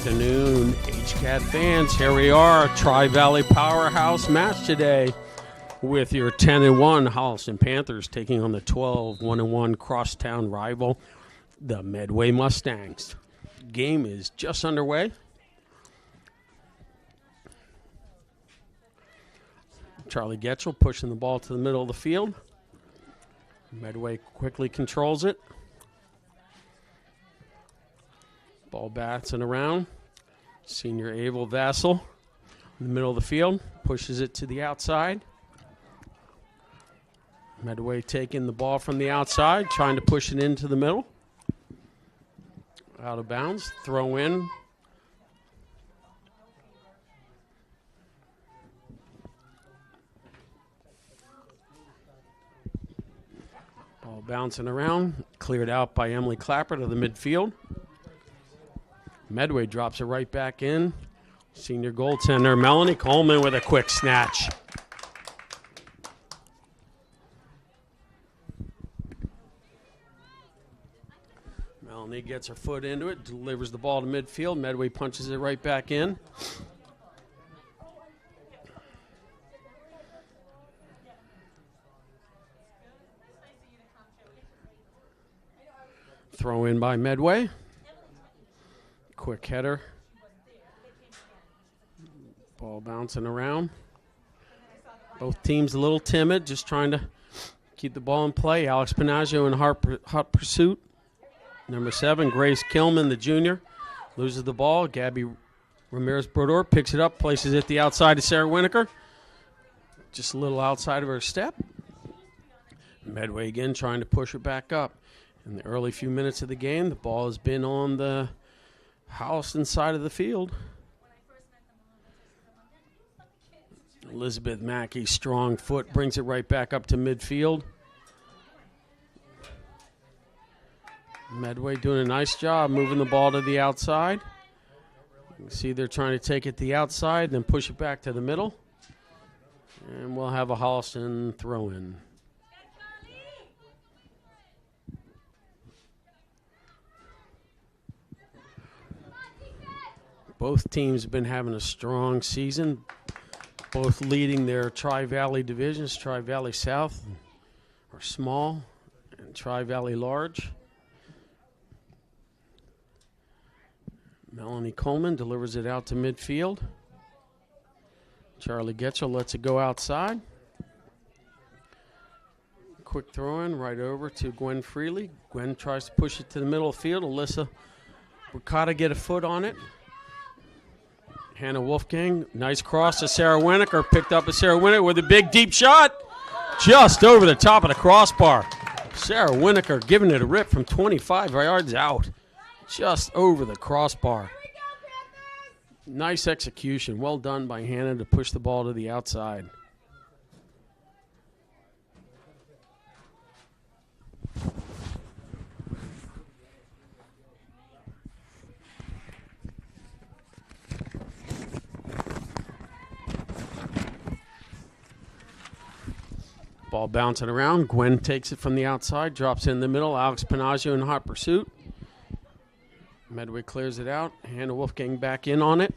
Afternoon, HCAT fans. Here we are, Tri-Valley Powerhouse match today with your 10-1 Holliston Panthers taking on the 12-1-1 crosstown rival, the Medway Mustangs. Game is just underway. Charlie Getchell pushing the ball to the middle of the field. Medway quickly controls it. Ball bouncing around. Senior Abel Vassell in the middle of the field. Pushes it to the outside. Medway taking the ball from the outside, trying to push it into the middle. Out of bounds. Throw in. Ball bouncing around. Cleared out by Emily Clapper to the midfield. Medway drops it right back in. Senior goaltender Melanie Coleman with a quick snatch. Melanie gets her foot into it, delivers the ball to midfield. Medway punches it right back in. Throw in by Medway. Quick header. Ball bouncing around. Both teams a little timid, just trying to keep the ball in play. Alex Panaggio in hot pursuit. Number 7, Grace Kilman, the junior, loses the ball. Gabby Ramirez-Brodor picks it up, places it the outside to Sarah Winokur. Just a little outside of her step. Medway again trying to push her back up. In the early few minutes of the game, the ball has been on the Holliston side of the field. Elizabeth Mackey's strong foot brings it right back up to midfield. Medway doing a nice job moving the ball to the outside. You can see they're trying to take it to the outside and then push it back to the middle. And we'll have a Holliston throw-in. Both teams have been having a strong season, both leading their Tri-Valley divisions. Tri-Valley South are small and Tri-Valley large. Melanie Coleman delivers it out to midfield. Charlie Getchell lets it go outside. Quick throw in right over to Gwen Freely. Gwen tries to push it to the middle of the field. Alyssa Ricotta get a foot on it. Hannah Wolfgang, nice cross to Sarah Winokur. Picked up by Sarah Winokur with a big deep shot. Just over the top of the crossbar. Sarah Winokur giving it a rip from 25 yards out. Just over the crossbar. Nice execution. Well done by Hannah to push the ball to the outside. Ball bouncing around. Gwen takes it from the outside, drops it in the middle. Alex Panaggio in hot pursuit. Medway clears it out. Hannah Wolfgang back in on it.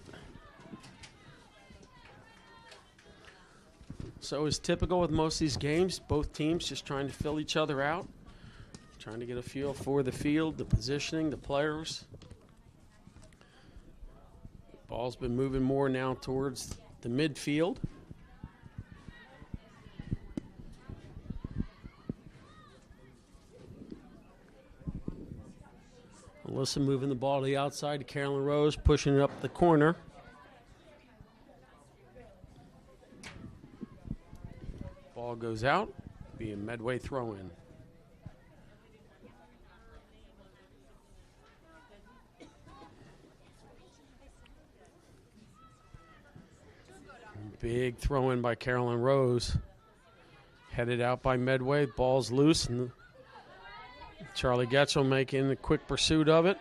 So as typical with most of these games, both teams just trying to fill each other out, trying to get a feel for the field, the positioning, the players. Ball's been moving more now towards the midfield. Alyssa moving the ball to the outside to Carolyn Rose, pushing it up the corner. Ball goes out, be a Medway throw-in. Big throw-in by Carolyn Rose. Headed out by Medway, ball's loose, and Charlie Getchell making a quick pursuit of it.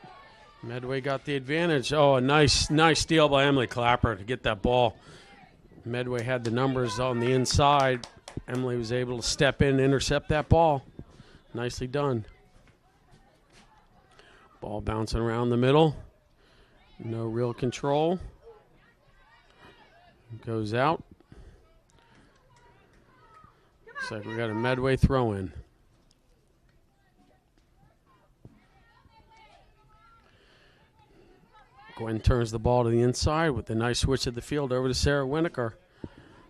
Medway got the advantage. Oh, a nice steal by Emily Clapper to get that ball. Medway had the numbers on the inside. Emily was able to step in and intercept that ball. Nicely done. Ball bouncing around the middle. No real control. Goes out. Looks like we got a Medway throw in. Gwen turns the ball to the inside with a nice switch of the field over to Sarah Winokur.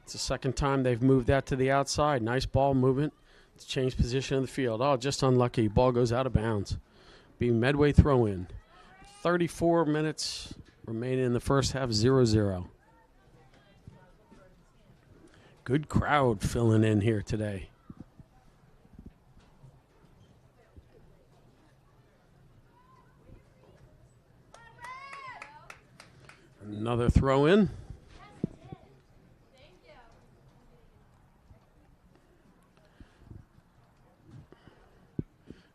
It's the second time they've moved that to the outside. Nice ball movement to change position of the field. Oh, just unlucky. Ball goes out of bounds. Be Medway throw in. 34 minutes remaining in the first half, 0-0. Good crowd filling in here today. Another throw in.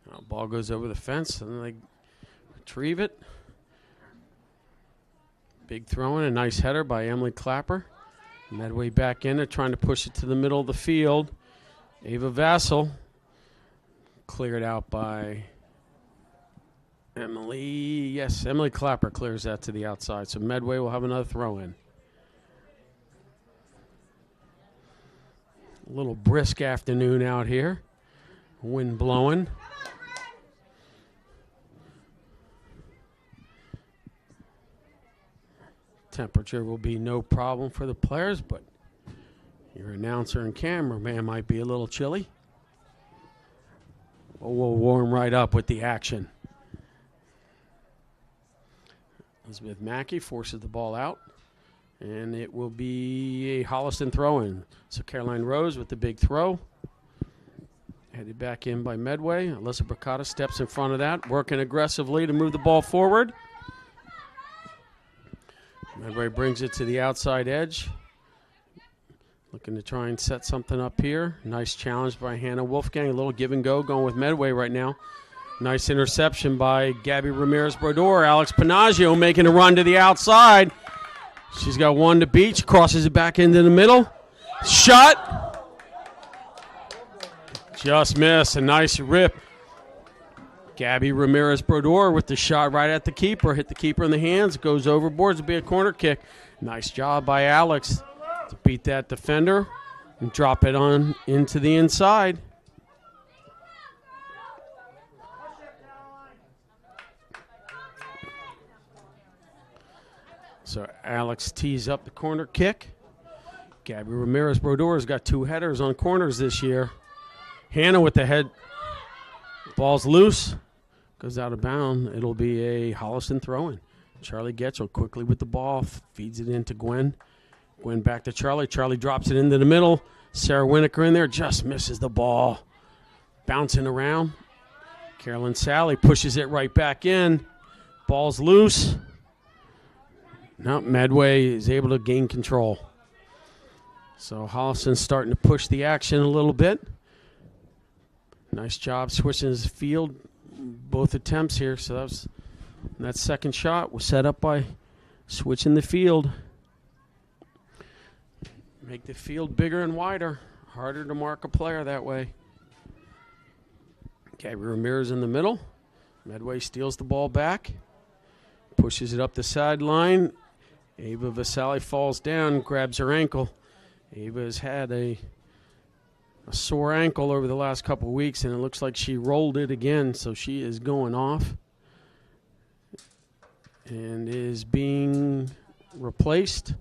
Now ball goes over the fence and they retrieve it. Big throw in, a nice header by Emily Clapper. Medway back in it, trying to push it to the middle of the field. Ava Vassell cleared out by Emily. Yes, Emily Clapper clears that to the outside. So Medway will have another throw in. A little brisk afternoon out here. Wind blowing. Temperature will be no problem for the players, but your announcer and cameraman might be a little chilly. But we'll warm right up with the action. Elizabeth Mackey forces the ball out, and it will be a Holliston throw-in. So Caroline Rose with the big throw. Headed back in by Medway. Alyssa Bracata steps in front of that, working aggressively to move the ball forward. Medway brings it to the outside edge. Looking to try and set something up here. Nice challenge by Hannah Wolfgang. A little give and go going with Medway right now. Nice interception by Gabby Ramirez-Brodeur. Alex Panaggio making a run to the outside. She's got one to beat. She crosses it back into the middle. Shot. Just missed. A nice rip. Gabby Ramirez-Brodeur with the shot right at the keeper. Hit the keeper in the hands. Goes overboard. It'll be a corner kick. Nice job by Alex to beat that defender and drop it on into the inside. So Alex tees up the corner kick. Gabby Ramirez-Brodeur has got 2 headers on corners this year. Hannah with the head. Ball's loose. Goes out of bounds. It'll be a Holliston throw-in. Charlie Getchell quickly with the ball. Feeds it into Gwen. Gwen back to Charlie. Charlie drops it into the middle. Sarah Winokur in there. Just misses the ball. Bouncing around. Carolyn Sally pushes it right back in. Ball's loose. Now Medway is able to gain control. So Holliston's starting to push the action a little bit. Nice job switching his field. Both attempts here. So that second shot was set up by switching the field. Make the field bigger and wider. Harder to mark a player that way. Gabby Ramirez in the middle. Medway steals the ball back. Pushes it up the sideline. Ava Vasali falls down, grabs her ankle. Ava has had a sore ankle over the last couple of weeks, and it looks like she rolled it again, so she is going off and is being replaced.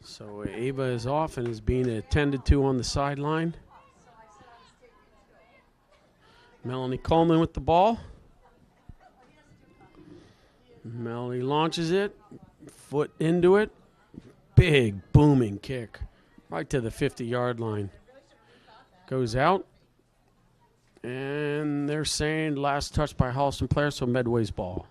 So Ava is off and is being attended to on the sideline. Melanie Coleman with the ball. Melanie launches it. Foot into it. Big booming kick. Right to the 50-yard line. Goes out. And they're saying last touch by Holliston player, so Medway's ball.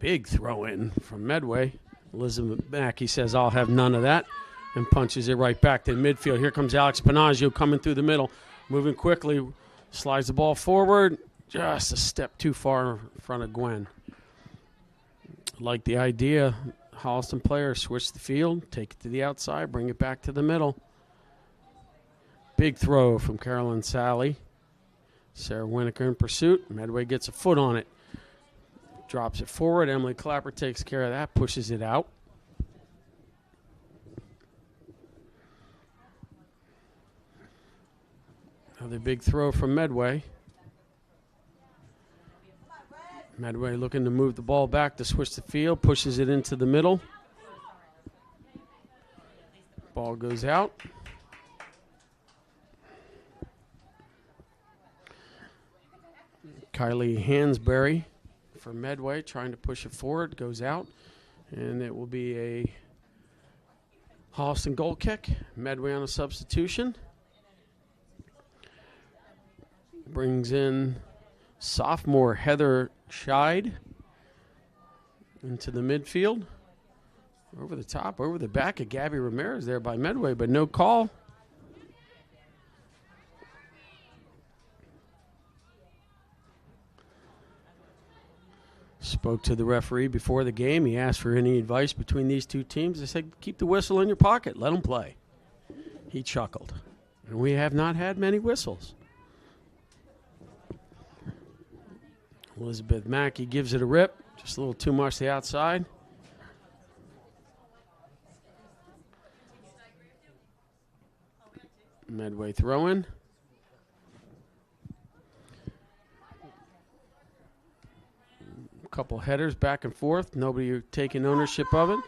Big throw in from Medway. Elizabeth Mackey says, I'll have none of that. And punches it right back to the midfield. Here comes Alex Panaggio coming through the middle. Moving quickly, slides the ball forward, just a step too far in front of Gwen. Like the idea, Holliston players switch the field, take it to the outside, bring it back to the middle. Big throw from Carolyn Sally. Sarah Winokur in pursuit. Medway gets a foot on it. Drops it forward. Emily Clapper takes care of that, pushes it out. Another big throw from Medway. Medway looking to move the ball back to switch the field, pushes it into the middle. Ball goes out. Kylie Hansberry for Medway trying to push it forward, goes out. And it will be a Holliston goal kick. Medway on a substitution. Brings in sophomore Heather Scheid into the midfield. Over the top, over the back of Gabby Ramirez there by Medway, but no call. Spoke to the referee before the game. He asked for any advice between these two teams. They said, keep the whistle in your pocket. Let them play. He chuckled. And we have not had many whistles. Elizabeth Mackey gives it a rip. Just a little too much to the outside. Medway throw-in. Couple headers back and forth. Nobody taking ownership of it.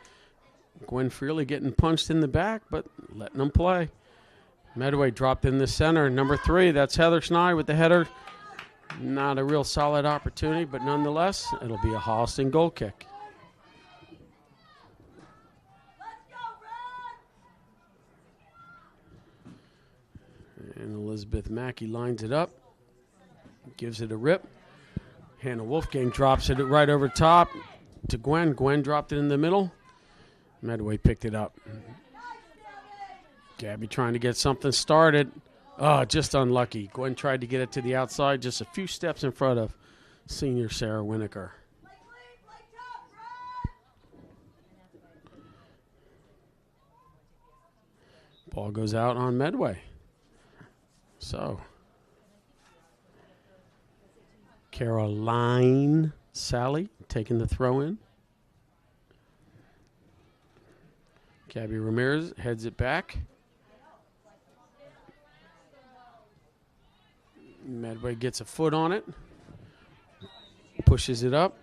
Gwen Freely getting punched in the back, but letting them play. Medway dropped in the center. Number 3, that's Heather Scheid with the header. Not a real solid opportunity, but nonetheless, it'll be a Holliston goal kick. And Elizabeth Mackey lines it up. Gives it a rip. Hannah Wolfgang drops it right over top to Gwen. Gwen dropped it in the middle. Medway picked it up. Gabby trying to get something started. Oh, just unlucky. Gwen tried to get it to the outside, just a few steps in front of senior Sarah Winokur. Ball goes out on Medway. So, Caroline Sally taking the throw in. Gabby Ramirez heads it back. Medway gets a foot on it. Pushes it up.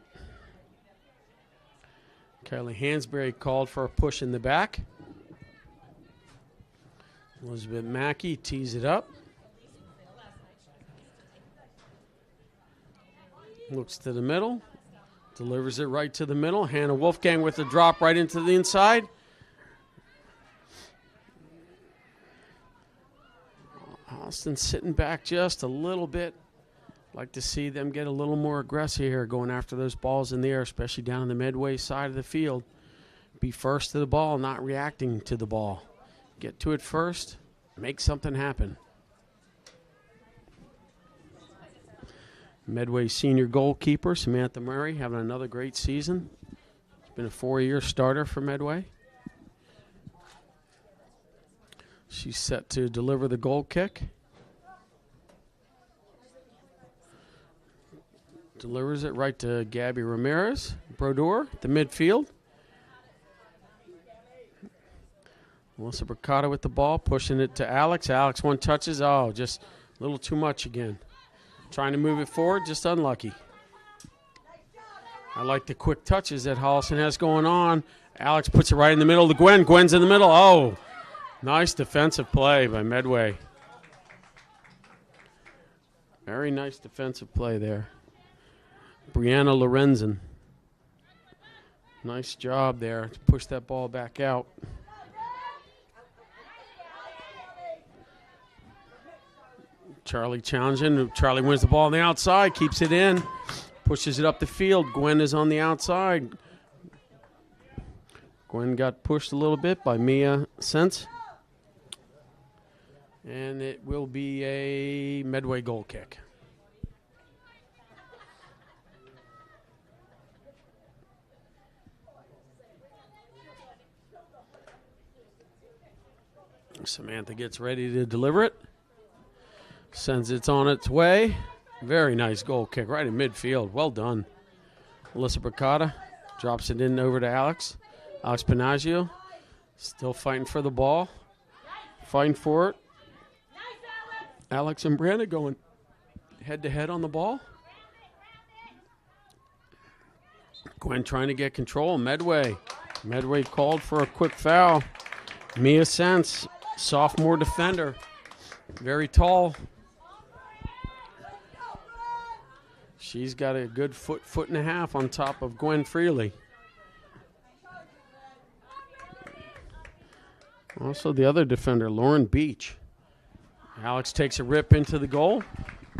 Kylie Hansberry called for a push in the back. Elizabeth Mackey tees it up. Looks to the middle. Delivers it right to the middle. Hannah Wolfgang with a drop right into the inside. Holliston sitting back just a little bit. Like to see them get a little more aggressive here, going after those balls in the air, especially down on the Medway side of the field. Be first to the ball, not reacting to the ball. Get to it first, make something happen. Medway senior goalkeeper Samantha Murray having another great season. It's been a 4-year starter for Medway. She's set to deliver the goal kick. Delivers it right to Gabby Ramirez. Brodeur, the midfield. Melissa Bricata with the ball, pushing it to Alex. Alex one touches. Oh, just a little too much again. Trying to move it forward, just unlucky. I like the quick touches that Holliston has going on. Alex puts it right in the middle to Gwen. Gwen's in the middle. Oh, nice defensive play by Medway. Very nice defensive play there. Brianna Lorenzen. Nice job there to push that ball back out. Charlie challenging. Charlie wins the ball on the outside, keeps it in, pushes it up the field. Gwen is on the outside. Gwen got pushed a little bit by Mia Sense. And it will be a Medway goal kick. Samantha gets ready to deliver it. Sends it on its way. Very nice goal kick right in midfield. Well done. Alyssa Bricata drops it in over to Alex. Alex Panaggio still fighting for the ball. Fighting for it. Alex and Brandon going head-to-head on the ball. Gwen trying to get control. Medway called for a quick foul. Mia Sense, sophomore defender. Very tall. She's got a good foot and a half on top of Gwen Freely. Also the other defender, Lauren Beach. Alex takes a rip into the goal.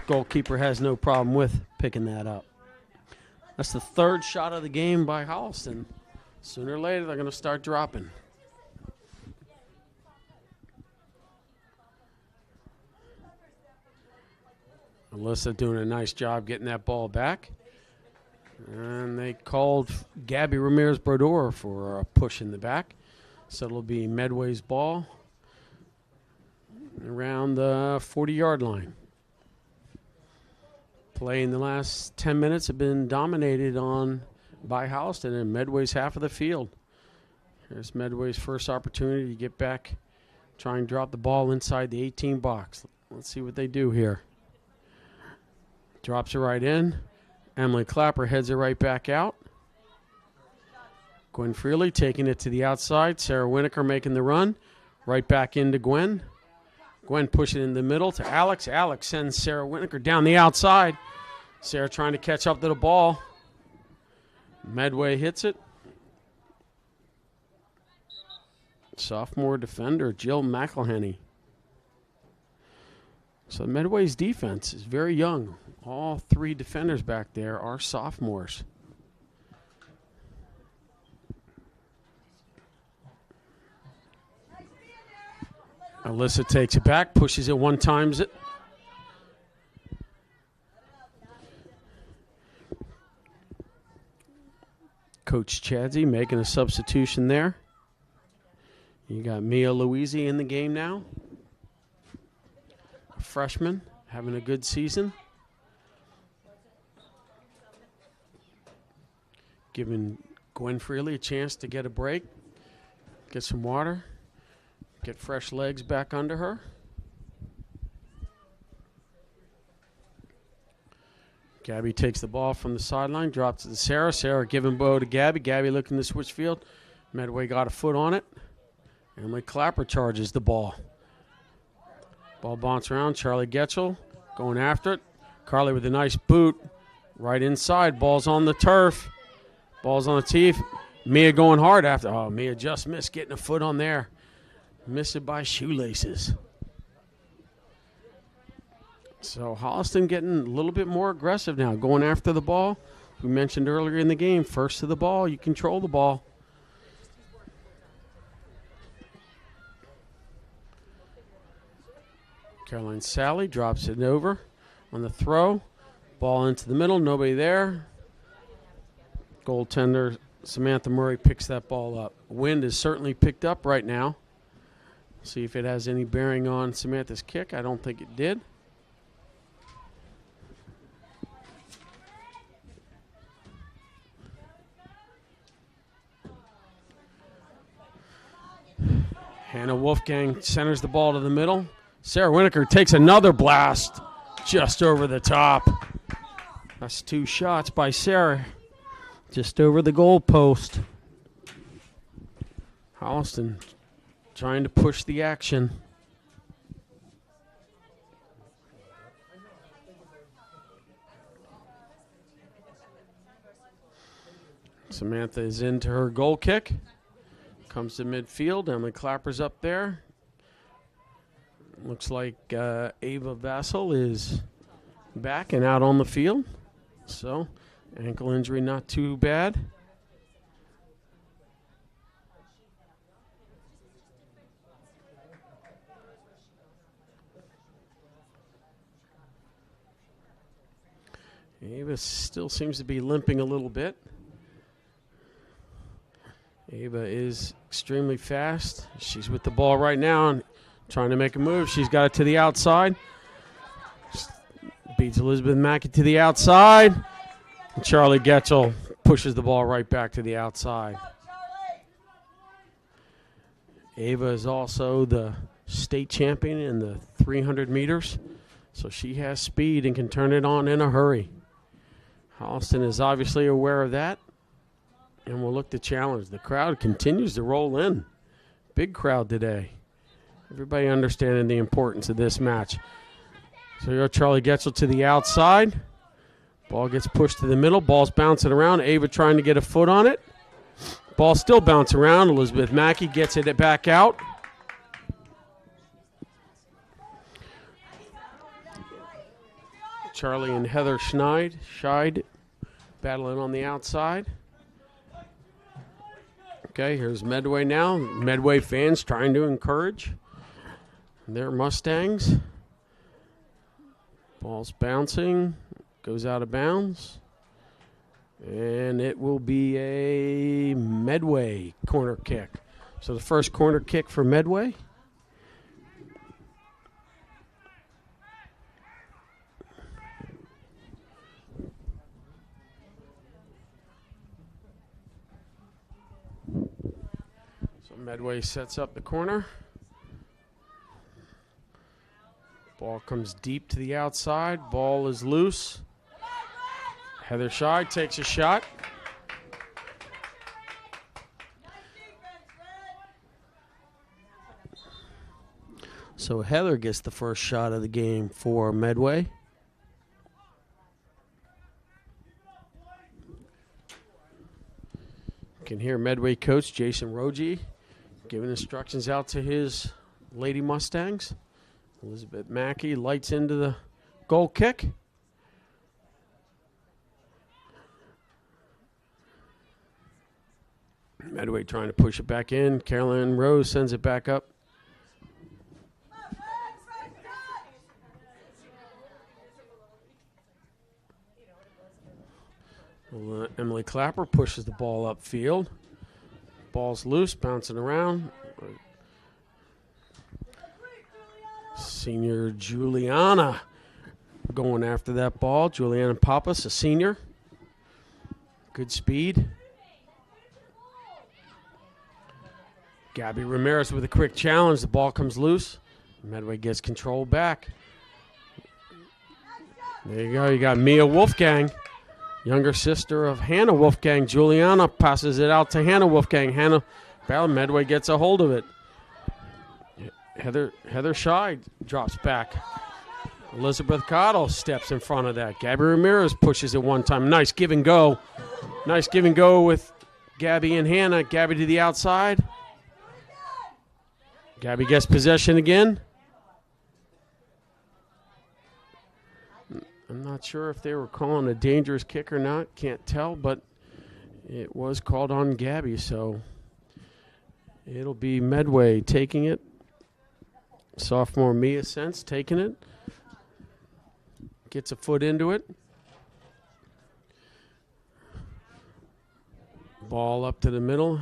Goalkeeper has no problem with picking that up. That's the third shot of the game by Holliston. Sooner or later, they're going to start dropping. Alyssa doing a nice job getting that ball back. And they called Gabby Ramirez-Brodor for a push in the back. So it'll be Medway's ball around the 40-yard line. Play in the last 10 minutes have been dominated on by Holliston in Medway's half of the field. Here's Medway's first opportunity to get back, try and drop the ball inside the 18 box. Let's see what they do here. Drops it right in. Emily Clapper heads it right back out. Gwen Freely taking it to the outside. Sarah Winokur making the run. Right back into Gwen. Gwen pushing in the middle to Alex. Alex sends Sarah Winokur down the outside. Sarah trying to catch up to the ball. Medway hits it. Sophomore defender Jill McElhenney. So Medway's defense is very young. All three defenders back there are sophomores. Alyssa takes it back, pushes it one times it. Coach Chadsey making a substitution there. You got Mia Louisi in the game now. A freshman, having a good season. Giving Gwen Freely a chance to get a break, get some water, get fresh legs back under her. Gabby takes the ball from the sideline, drops it to Sarah. Sarah giving Bo to Gabby. Gabby looking to switch field. Medway got a foot on it. Emily Clapper charges the ball. Ball bounces around. Charlie Getchell going after it. Carly with a nice boot. Right inside. Ball's on the turf. Ball's on the teeth. Mia going hard after. Oh, Mia just missed getting a foot on there. Missed it by shoelaces. So Holliston getting a little bit more aggressive now, going after the ball. We mentioned earlier in the game, first to the ball, you control the ball. Caroline Sally drops it over on the throw. Ball into the middle, nobody there. Goaltender Samantha Murray picks that ball up. Wind is certainly picked up right now. See if it has any bearing on Samantha's kick. I don't think it did. Hannah Wolfgang centers the ball to the middle. Sarah Winokur takes another blast just over the top. That's two shots by Sarah just over the goal post. Holliston trying to push the action. Samantha is into her goal kick. Comes to midfield. Emily Clapper's up there. Looks like Ava Vassell is back and out on the field. So, ankle injury not too bad. Ava still seems to be limping a little bit. Ava is extremely fast. She's with the ball right now and trying to make a move. She's got it to the outside. Feeds Elizabeth Mackey to the outside. And Charlie Getchell pushes the ball right back to the outside. Ava is also the state champion in the 300 meters, so she has speed and can turn it on in a hurry. Holliston is obviously aware of that and will look to challenge. The crowd continues to roll in. Big crowd today. Everybody understanding the importance of this match. So here Charlie Getchell to the outside. Ball gets pushed to the middle. Ball's bouncing around. Ava trying to get a foot on it. Ball still bouncing around. Elizabeth Mackey gets it back out. Charlie and Heather Scheid battling on the outside. Okay, here's Medway now. Medway fans trying to encourage their Mustangs. Ball's bouncing, goes out of bounds. And it will be a Medway corner kick. So the first corner kick for Medway. So Medway sets up the corner. Ball comes deep to the outside. Ball is loose. Heather Scheid takes a shot. So Heather gets the first shot of the game for Medway. You can hear Medway coach Jason Rogie giving instructions out to his Lady Mustangs. Elizabeth Mackey lights into the goal kick. Medway trying to push it back in. Caroline Rose sends it back up. Emily Clapper pushes the ball upfield. Ball's loose, bouncing around. Senior Juliana going after that ball. Juliana Pappas, a senior. Good speed. Gabby Ramirez with a quick challenge. The ball comes loose. Medway gets control back. There you go. You got Mia Wolfgang, younger sister of Hannah Wolfgang. Juliana passes it out to Hannah Wolfgang. Hannah Medway gets a hold of it. Heather Scheid drops back. Elizabeth Cottle steps in front of that. Gabby Ramirez pushes it one time. Nice give and go. Nice give and go with Gabby and Hannah. Gabby to the outside. Gabby gets possession again. I'm not sure if they were calling a dangerous kick or not. Can't tell, but it was called on Gabby, so it'll be Medway taking it. Sophomore Mia Sense taking it. Gets a foot into it. Ball up to the middle.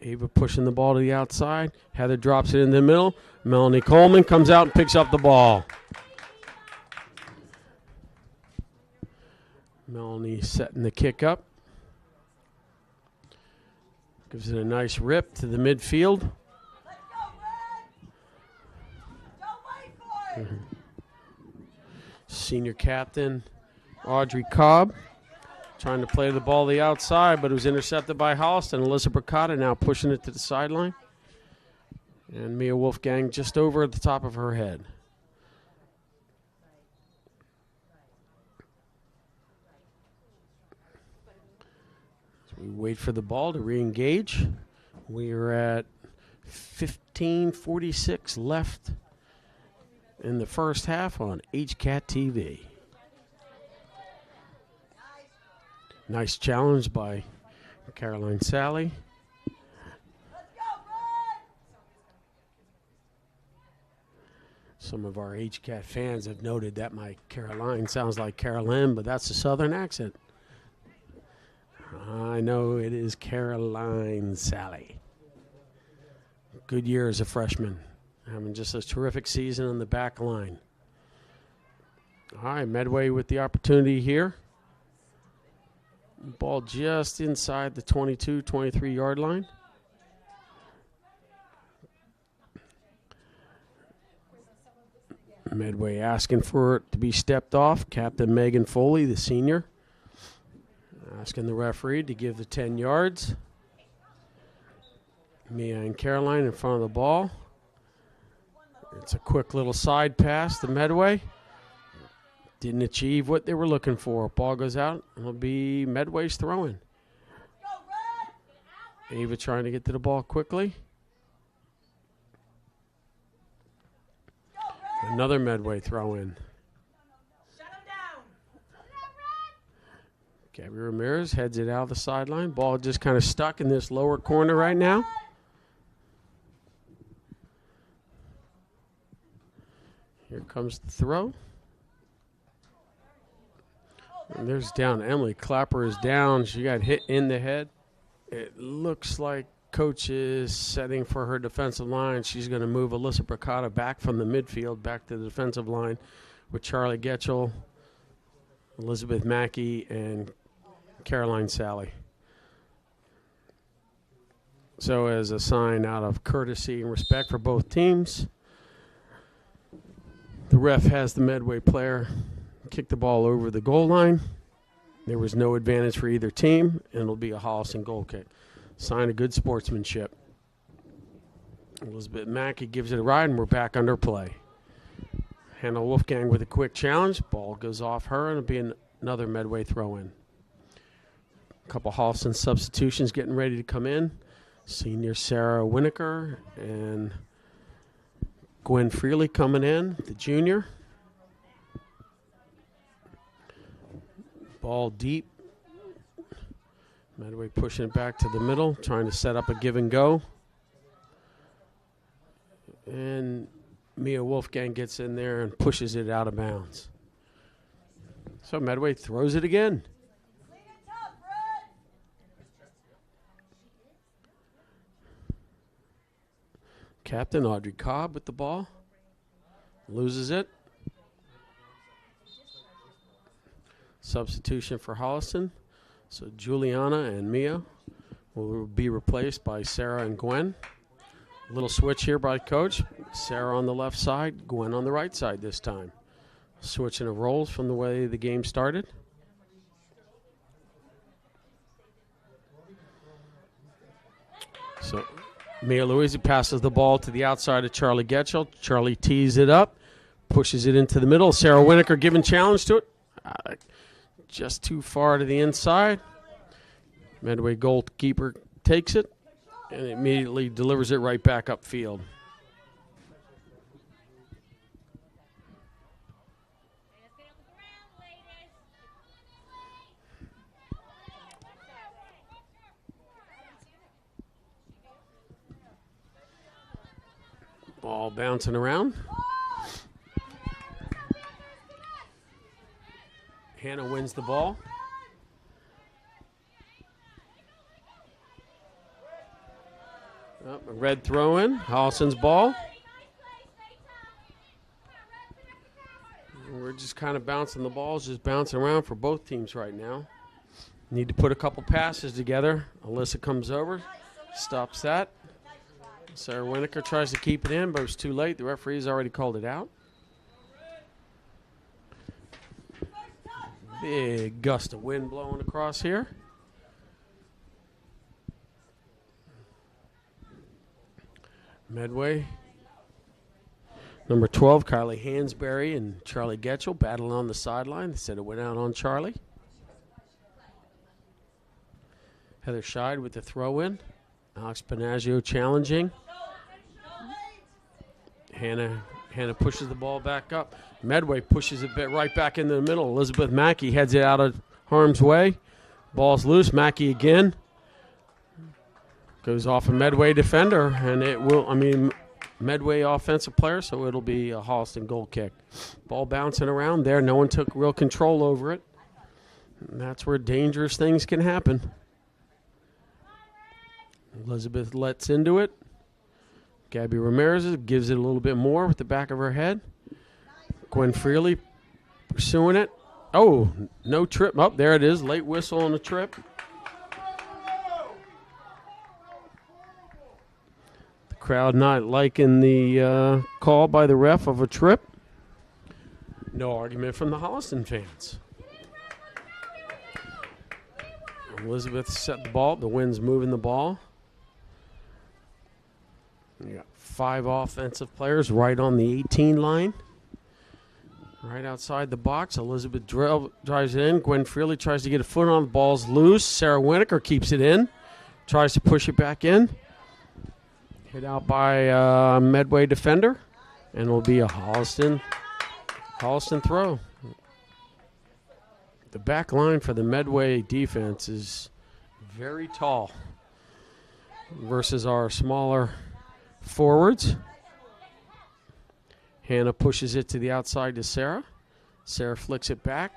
Ava pushing the ball to the outside. Heather drops it in the middle. Melanie Coleman comes out and picks up the ball. Melanie setting the kick up. Gives it a nice rip to the midfield. Senior captain Audrey Cobb trying to play the ball to the outside, but it was intercepted by Holliston. Alyssa Bracata now pushing it to the sideline. And Mia Wolfgang just over at the top of her head. So we wait for the ball to re-engage. We are at 15:46 left in the first half on HCAT TV. Nice challenge by Caroline Sally. Some of our HCAT fans have noted that my Caroline sounds like Carolyn, but that's a southern accent. I know it is Caroline Sally. Good year as a freshman. Having just a terrific season on the back line. All right, Medway with the opportunity here. Ball just inside the 22, 23-yard line. Medway asking for it to be stepped off. Captain Megan Foley, the senior, asking the referee to give the 10 yards. Mia and Caroline in front of the ball. It's a quick little side pass to Medway. Didn't achieve what they were looking for. Ball goes out. It'll be Medway's throwing. Ava trying to get to the ball quickly. Another Medway throw in. Gabby Ramirez heads it out of the sideline. Ball just kind of stuck in this lower corner right now. Here comes the throw. And there's down. Emily Clapper is down. She got hit in the head. It looks like coach is setting for her defensive line. She's going to move Alyssa Bracata back from the midfield, back to the defensive line with Charlie Getchell, Elizabeth Mackey, and Caroline Sally. So as a sign out of courtesy and respect for both teams, the ref has the Medway player kick the ball over the goal line. There was no advantage for either team, and it'll be a Holliston goal kick. Sign of good sportsmanship. Elizabeth Mackey gives it a ride, and we're back under play. Hannah Wolfgang with a quick challenge. Ball goes off her, and it'll be another Medway throw-in. A couple Holliston substitutions getting ready to come in. Senior Sarah Winokur and Gwen Freely coming in, the junior. Ball deep. Medway pushing it back to the middle, trying to set up a give and go. And Mia Wolfgang gets in there and pushes it out of bounds. So Medway throws it again. Captain Audrey Cobb with the ball. Loses it. Substitution for Holliston. So Juliana and Mia will be replaced by Sarah and Gwen. A little switch here by coach. Sarah on the left side, Gwen on the right side this time. Switching of roles from the way the game started. So Mia Louise passes the ball to the outside of Charlie Getchell. Charlie tees it up, pushes it into the middle. Sarah Winokur giving challenge to it. Just too far to the inside. Medway goalkeeper takes it and immediately delivers it right back upfield. Ball bouncing around. Hannah wins the ball. A red throw in. Holliston's ball. We're just kind of bouncing the balls, just bouncing around for both teams right now. Need to put a couple passes together. Alyssa comes over, stops that. Sarah Winokur tries to keep it in, but it's too late. The referee's already called it out. Big gust of wind blowing across here. Medway. Number 12, Kylie Hansberry and Charlie Getchell battling on the sideline. They said it went out on Charlie. Heather Scheid with the throw in. Alex Panaggio challenging. Hannah pushes the ball back up. Medway pushes it right back into the middle. Elizabeth Mackey heads it out of harm's way. Ball's loose. Mackey again. Goes off a Medway defender, and it will, Medway offensive player, so it'll be a Holliston goal kick. Ball bouncing around there. No one took real control over it. And that's where dangerous things can happen. Elizabeth lets into it. Gabby Ramirez gives it a little bit more with the back of her head. Gwen Freely pursuing it. Oh, no trip. Oh, there it is. Late whistle on the trip. The crowd not liking the call by the ref of a trip. No argument from the Holliston fans. Elizabeth set the ball. The wind's moving the ball. You got 5 offensive players right on the 18 line. Right outside the box. Elizabeth drives it in. Gwen Freely tries to get a foot on the ball's loose. Sarah Winokur keeps it in. Tries to push it back in. Hit out by Medway defender. And it'll be a Holliston throw. The back line for the Medway defense is very tall versus our smaller forwards. Hannah pushes it to the outside to Sarah. Sarah flicks it back.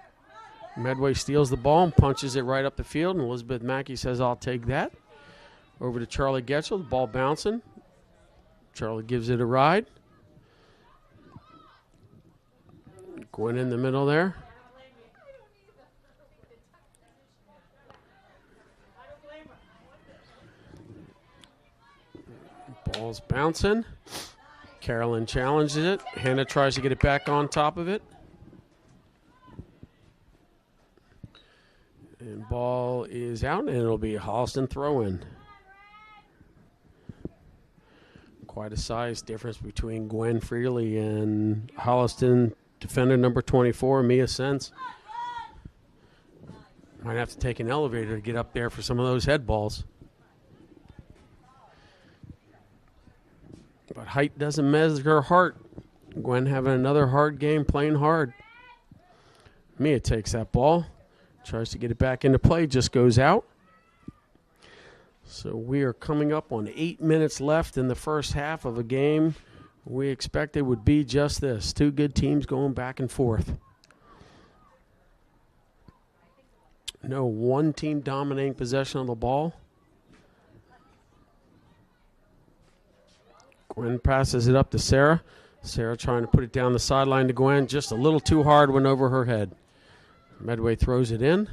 Medway steals the ball and punches it right up the field, and Elizabeth Mackey says, "I'll take that." Over to Charlie Getchell, the ball bouncing. Charlie gives it a ride. Gwen in the middle there. Ball's bouncing. Carolyn challenges it. Hannah tries to get it back on top of it. And ball is out, and it'll be a Holliston throw-in. Quite a size difference between Gwen Freely and Holliston defender number 24, Mia Sense. Might have to take an elevator to get up there for some of those head balls. But height doesn't measure heart. Gwen having another hard game, playing hard. Mia takes that ball, tries to get it back into play, just goes out. So we are coming up on 8 minutes left in the first half of a game we expected would be just this. 2 good teams going back and forth. No one team dominating possession of the ball. Gwen passes it up to Sarah. Sarah trying to put it down the sideline to Gwen. Just a little too hard, went over her head. Medway throws it in.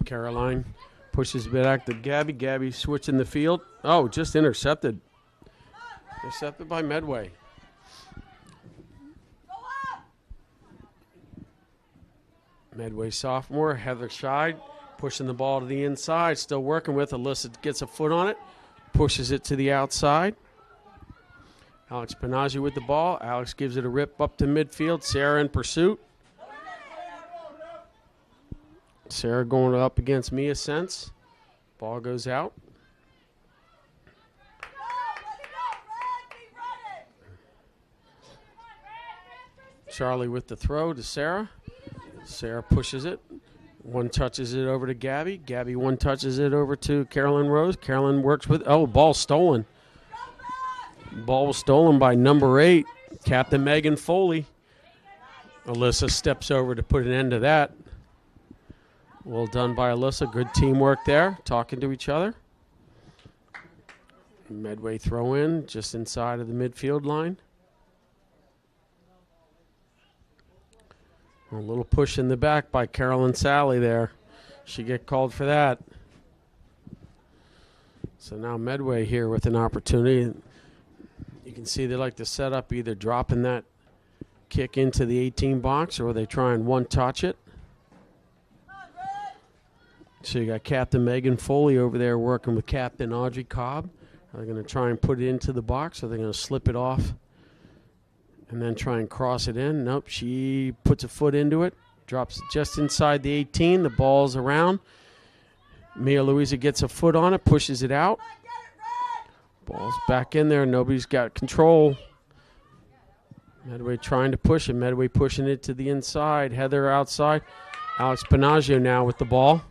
Caroline pushes it back to Gabby. Gabby switching the field. Oh, just intercepted. Intercepted by Medway. Medway sophomore, Heather Scheid. Pushing the ball to the inside, still working with Alyssa, gets a foot on it, pushes it to the outside. Alex Panaggi with the ball. Alex gives it a rip up to midfield. Sarah in pursuit. Sarah going up against Mia Sense. Ball goes out. Charlie with the throw to Sarah. Sarah pushes it. One touches it over to Gabby. Gabby one touches it over to Carolyn Rose. Carolyn works with, ball stolen. Ball was stolen by number 8, Captain Megan Foley. Alyssa steps over to put an end to that. Well done by Alyssa. Good teamwork there, talking to each other. Medway throw in just inside of the midfield line. A little push in the back by Carolyn Sally there. She get called for that. So now Medway here with an opportunity. You can see they like to set up either dropping that kick into the 18 box or they try and one-touch it. So you got Captain Megan Foley over there working with Captain Audrey Cobb. Are they going to try and put it into the box or are they going to slip it off and then try and cross it in? Nope, she puts a foot into it, drops it just inside the 18. The ball's around. Mia Louisa gets a foot on it, pushes it out. Ball's back in there. Nobody's got control. Medway trying to push it. Medway pushing it to the inside. Heather outside. Alex Panaggio now with the ball.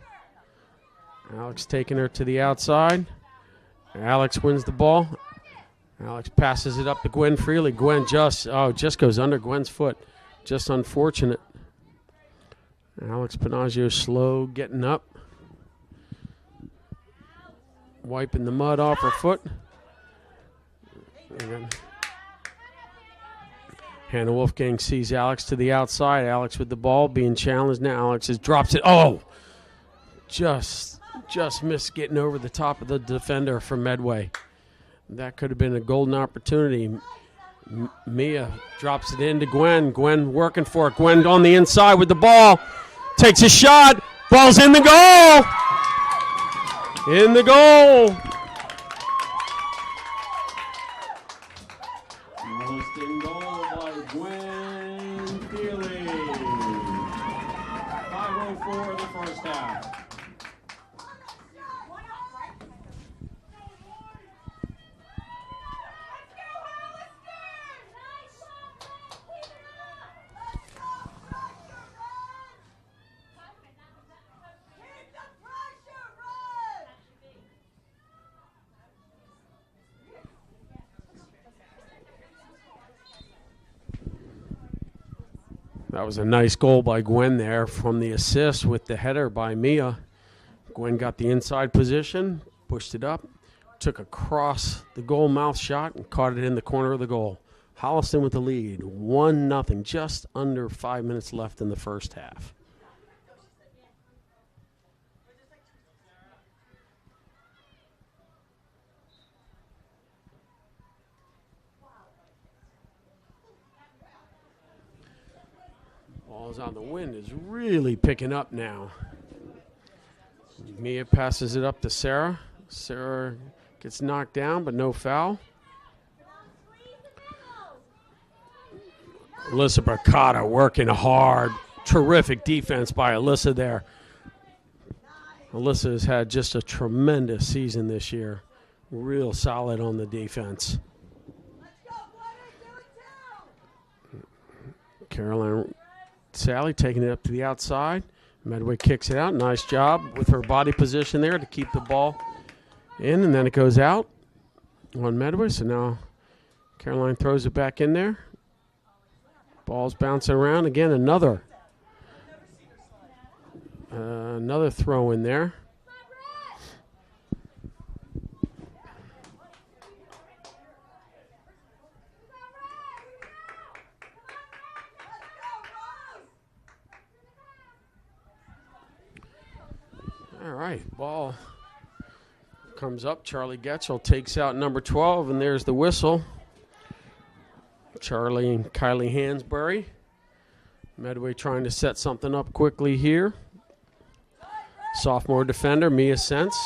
Alex taking her to the outside. Alex wins the ball. Alex passes it up to Gwen Freely. Gwen just goes under Gwen's foot. Just unfortunate. Alex Panaggio slow getting up. Wiping the mud off her foot. Hannah Wolfgang sees Alex to the outside. Alex with the ball being challenged now. Alex just drops it. Oh! Just missed getting over the top of the defender for Medway. That could have been a golden opportunity. Mia drops it into Gwen. Gwen working for it. Gwen on the inside with the ball. Takes a shot. Ball's in the goal. In the goal. Holliston goal by Gwen Feely. 5:04 in the first half. That was a nice goal by Gwen there from the assist with the header by Mia. Gwen got the inside position, pushed it up, took across the goal mouth shot, and caught it in the corner of the goal. Holliston with the lead, 1-0, just under 5 minutes left in the first half. Ball's on the wind is really picking up now. Mia passes it up to Sarah. Sarah gets knocked down, but no foul. Alyssa Bracata working hard. Terrific defense by Alyssa there. Alyssa has had just a tremendous season this year. Real solid on the defense. Caroline Sally taking it up to the outside. Medway kicks it out. Nice job with her body position there to keep the ball in, and then it goes out on Medway. So now Caroline throws it back in there. Ball's bouncing around. Again, another throw in there. All right, ball comes up. Charlie Getchell takes out number 12, and there's the whistle. Charlie and Kylie Hansberry. Medway trying to set something up quickly here. Sophomore defender, Mia Sense,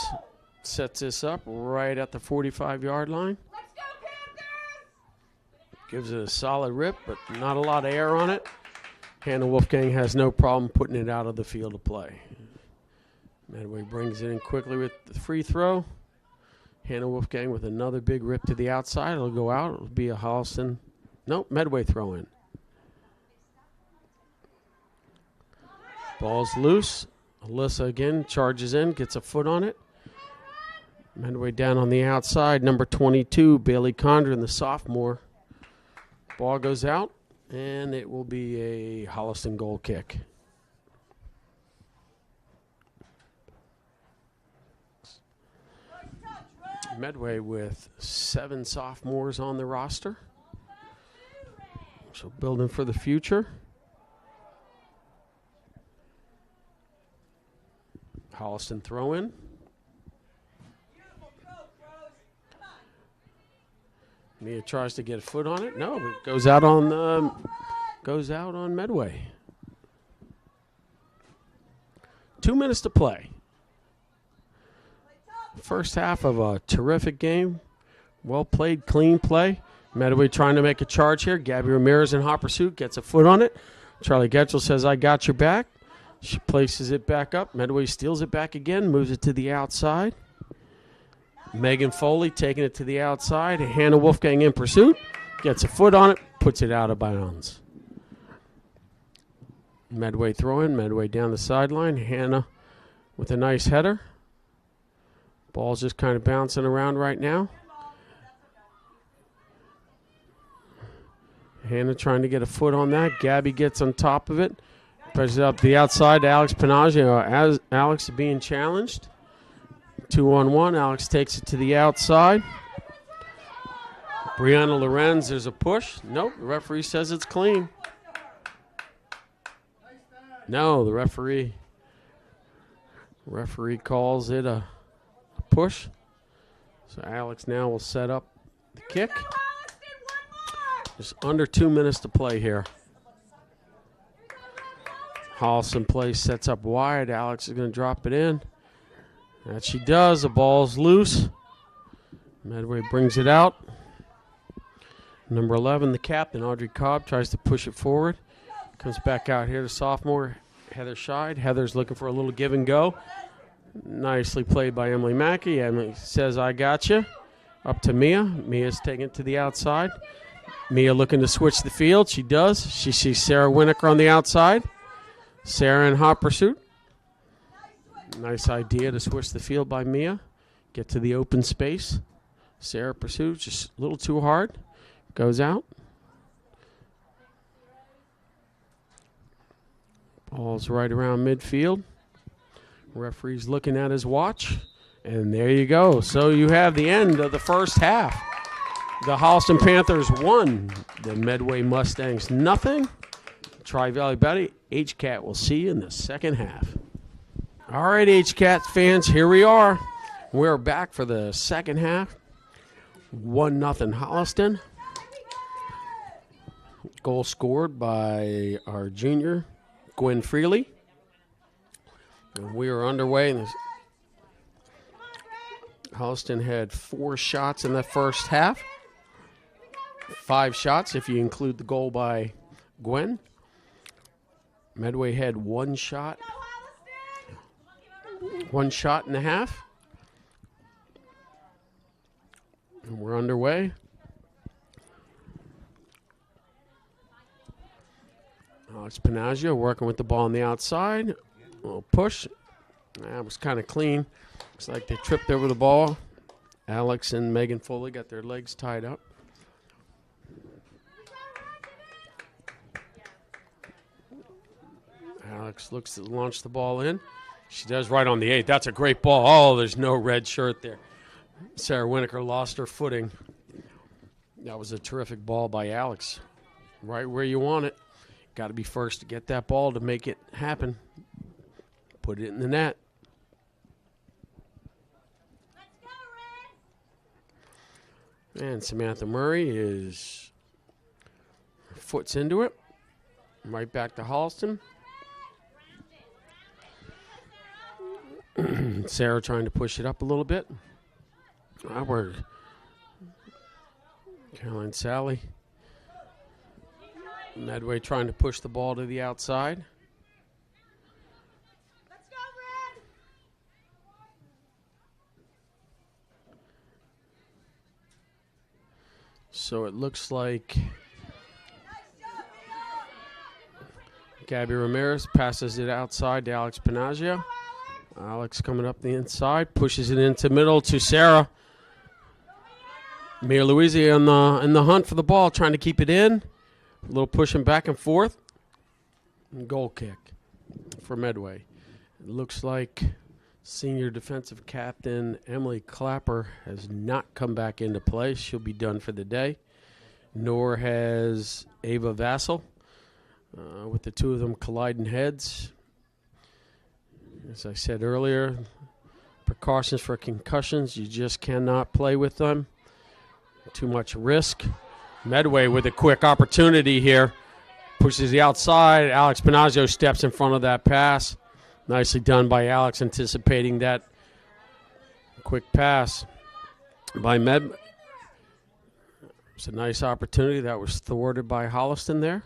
sets this up right at the 45-yard line. Let's go, Panthers! Gives it a solid rip, but not a lot of air on it. Hannah Wolfgang has no problem putting it out of the field of play. Medway brings it in quickly with the free throw. Hannah Wolfgang with another big rip to the outside. It'll go out. It'll be a Holliston. Nope, Medway throw in. Ball's loose. Alyssa again charges in, gets a foot on it. Medway down on the outside. Number 22, Bailey Condren, the sophomore. Ball goes out, and it will be a Holliston goal kick. Medway with 7 sophomores on the roster. So building for the future. Holliston throw in. Mia tries to get a foot on it. No, but it goes out on Medway. 2 minutes to play. First half of a terrific game. Well played, clean play. Medway trying to make a charge here. Gabby Ramirez in hot pursuit gets a foot on it. Charlie Getchell says, I got your back. She places it back up. Medway steals it back again, moves it to the outside. Megan Foley taking it to the outside. Hannah Wolfgang in pursuit. Gets a foot on it, puts it out of bounds. Medway throw in. Medway down the sideline. Hannah with a nice header. Ball's just kind of bouncing around right now. Hannah trying to get a foot on that. Gabby gets on top of it. Pushes it up the outside to Alex Panaggio. As Alex is being challenged. 2-on-1. Alex takes it to the outside. Brianna Lorenz, there's a push. Nope, the referee says it's clean. No, the referee calls it a push. So Alex now will set up the kick. Just under 2 minutes to play here. Holliston plays, sets up wide. Alex is going to drop it in. That she does. The ball's loose. Medway brings it out. Number 11, the captain, Audrey Cobb, tries to push it forward. Comes back out here to sophomore Heather Scheid. Heather's looking for a little give and go. Nicely played by Emily Mackey. Emily says, I got you. Up to Mia. Mia's taking it to the outside. Mia looking to switch the field. She does. She sees Sarah Winokur on the outside. Sarah in hot pursuit. Nice idea to switch the field by Mia. Get to the open space. Sarah pursues, just a little too hard. Goes out. Ball's right around midfield. Referee's looking at his watch. And there you go. So you have the end of the first half. The Holliston Panthers won. The Medway Mustangs nothing. Tri-Valley Betty, H-Cat will see you in the second half. All right, H-Cat fans, here we are. We're back for the second half. 1-0 Holliston. Goal scored by our junior, Gwen Freely. And we are underway. Holliston had 4 shots in the first half. 5 shots if you include the goal by Gwen. Medway had 1 shot. 1 shot and a half. And we're underway. Alex Panaggio working with the ball on the outside. A little push. That was kind of clean. Looks like they tripped over the ball. Alex and Megan Foley got their legs tied up. Alex looks to launch the ball in. She does right on the 8. That's a great ball. Oh, there's no red shirt there. Sarah Winokur lost her footing. That was a terrific ball by Alex. Right where you want it. Got to be first to get that ball to make it happen. Put it in the net. And Samantha Murray is foots into it. Right back to Holliston. Sarah trying to push it up a little bit. Outward. Caroline Sally. Medway trying to push the ball to the outside. Let's go, Red. So it looks like Gabby Ramirez passes it outside to Alex Panaggio. Alex coming up the inside, pushes it into middle to Sarah. Mia Louisi in the hunt for the ball, trying to keep it in. A little pushing back and forth. And goal kick for Medway. It looks like senior defensive captain Emily Clapper has not come back into play. She'll be done for the day. Nor has Ava Vassell. With the two of them colliding heads. As I said earlier, precautions for concussions. You just cannot play with them. Too much risk. Medway with a quick opportunity here. Pushes the outside. Alex Panaggio steps in front of that pass. Nicely done by Alex, anticipating that quick pass by Medway. It's a nice opportunity that was thwarted by Holliston there.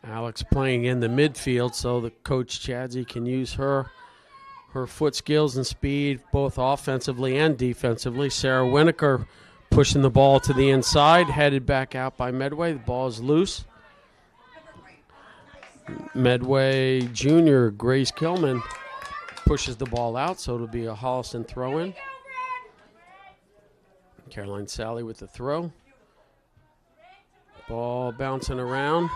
Alex playing in the midfield, so the coach Chadsey can use her foot skills and speed both offensively and defensively. Sarah Winokur pushing the ball to the inside, headed back out by Medway. The ball is loose. Medway junior Grace Kilman pushes the ball out, so it'll be a Holliston throw-in. Caroline Sally with the throw. Ball bouncing around.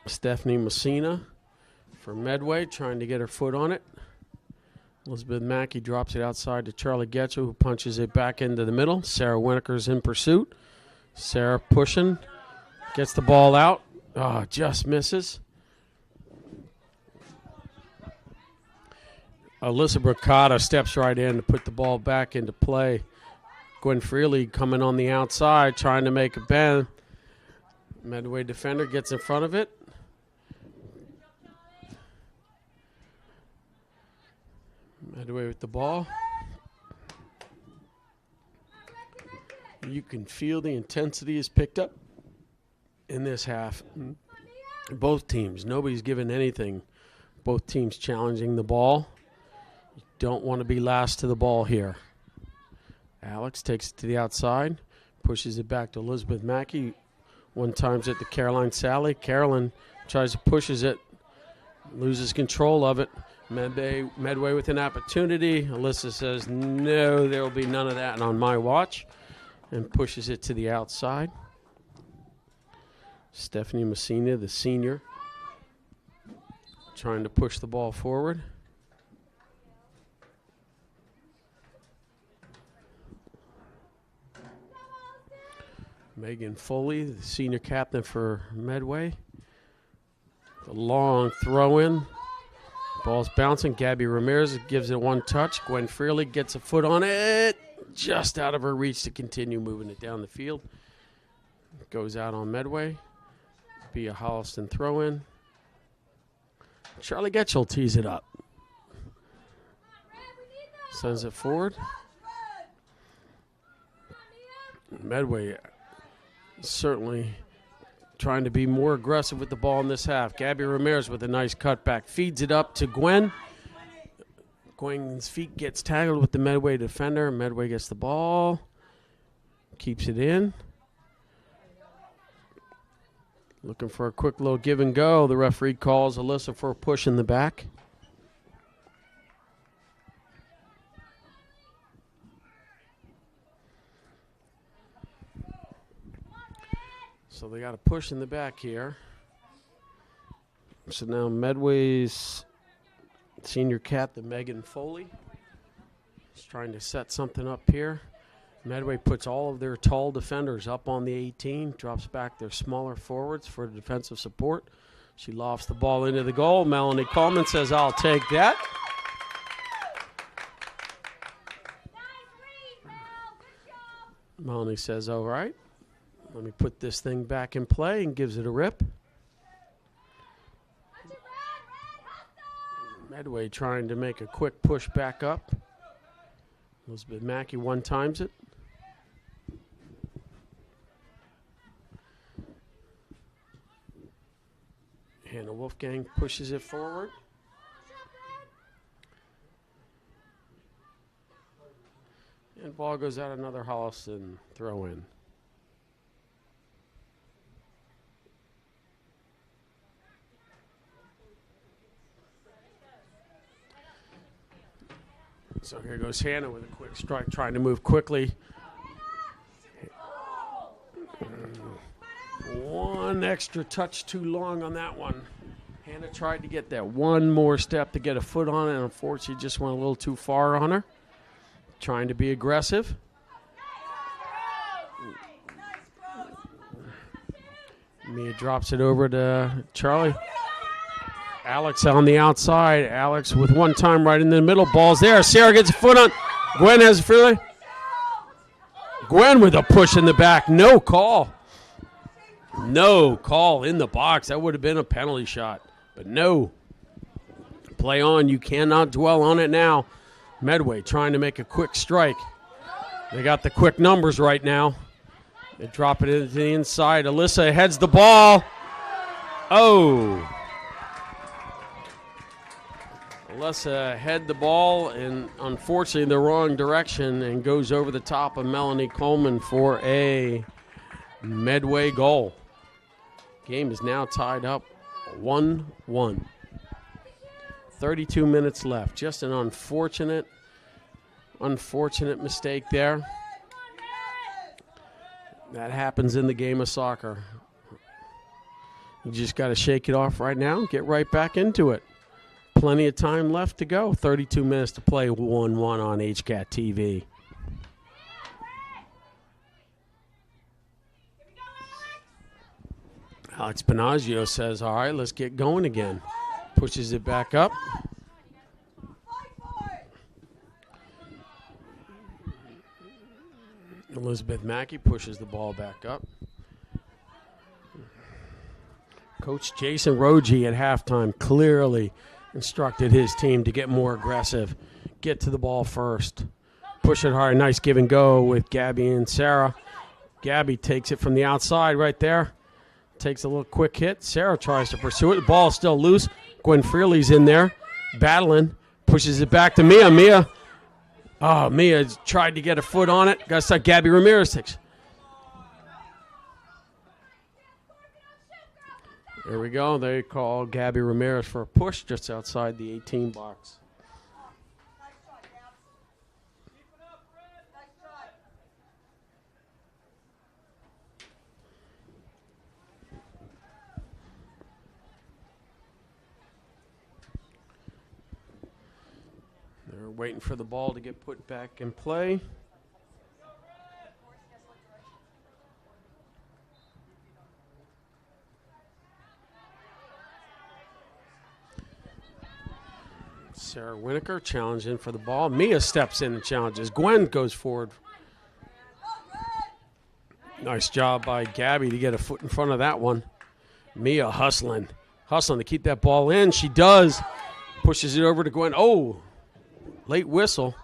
Stephanie Messina for Medway, trying to get her foot on it. Elizabeth Mackey drops it outside to Charlie Getchell, who punches it back into the middle. Sarah Winokur's in pursuit. Sarah pushing, gets the ball out. Just misses. Alyssa Bricata steps right in to put the ball back into play. Gwen Freely coming on the outside, trying to make a bend. Medway defender gets in front of it. Medway with the ball. You can feel the intensity is picked up in this half. Both teams, nobody's given anything. Both teams challenging the ball. You don't want to be last to the ball here. Alex takes it to the outside, pushes it back to Elizabeth Mackey. One times it to Caroline Sally. Carolyn tries to pushes it, loses control of it. Medway with an opportunity. Alyssa says, no, there will be none of that on my watch, and pushes it to the outside. Stephanie Messina, the senior, trying to push the ball forward. Megan Foley, the senior captain for Medway. The long throw in. Ball's bouncing. Gabby Ramirez gives it one touch. Gwen Freely gets a foot on it. Just out of her reach to continue moving it down the field. It goes out on Medway. Be a Holliston throw in. Charlie Getchell tees it up. Sends it forward. Medway certainly trying to be more aggressive with the ball in this half. Gabby Ramirez with a nice cutback. Feeds it up to Gwen. Gwen's feet gets tackled with the Medway defender. Medway gets the ball. Keeps it in. Looking for a quick little give and go. The referee calls Alyssa for a push in the back. So they got a push in the back here. So now Medway's senior captain, Megan Foley, is trying to set something up here. Medway puts all of their tall defenders up on the 18, drops back their smaller forwards for defensive support. She lofts the ball into the goal. Melanie Coleman says, I'll take that. Melanie says, all right. Let me put this thing back in play, and gives it a rip. Medway trying to make a quick push back up. Elizabeth Mackey one times it. Hannah Wolfgang pushes it forward. And ball goes out, another Holliston throw in. So here goes Hannah with a quick strike, trying to move quickly. One extra touch too long on that one. Hannah tried to get that one more step to get a foot on it, and unfortunately just went a little too far on her. Trying to be aggressive. Mia drops it over to Charlie. Alex on the outside. Alex with one time right in the middle. Ball's there. Sarah gets a foot on. Gwen has a freely. Gwen with a push in the back. No call. No call in the box. That would have been a penalty shot. But no. Play on. You cannot dwell on it now. Medway trying to make a quick strike. They got the quick numbers right now. They drop it into the inside. Alyssa heads the ball. Oh. Alyssa head the ball, and unfortunately the wrong direction, and goes over the top of Melanie Coleman for a Medway goal. Game is now tied up 1-1. 32 minutes left. Just an unfortunate mistake there. That happens in the game of soccer. You just got to shake it off right now and get right back into it. plenty of time left to go. 32 minutes to play, 1-1 on HCAT TV. Alex Panaggio says, all right, let's get going again. Pushes it back up. Elizabeth Mackey pushes the ball back up. Coach Jason Rogi at halftime clearly instructed his team to get more aggressive, get to the ball first, push it hard. Nice give and go with Gabby and Sarah. Gabby takes it from the outside right there, takes a little quick hit. Sarah tries to pursue it. The ball is still loose. Gwen Freely's in there, battling, pushes it back to Mia. Mia tried to get a foot on it. Got stuck. Gabby Ramirez takes. There we go. They call Gabby Ramirez for a push just outside the 18 box. They're waiting for the ball to get put back in play. Sarah Winokur challenging for the ball. Mia steps in and challenges. Gwen goes forward. Nice job by Gabby to get a foot in front of that one. Mia hustling to keep that ball in. She does. Pushes it over to Gwen. Oh, late whistle,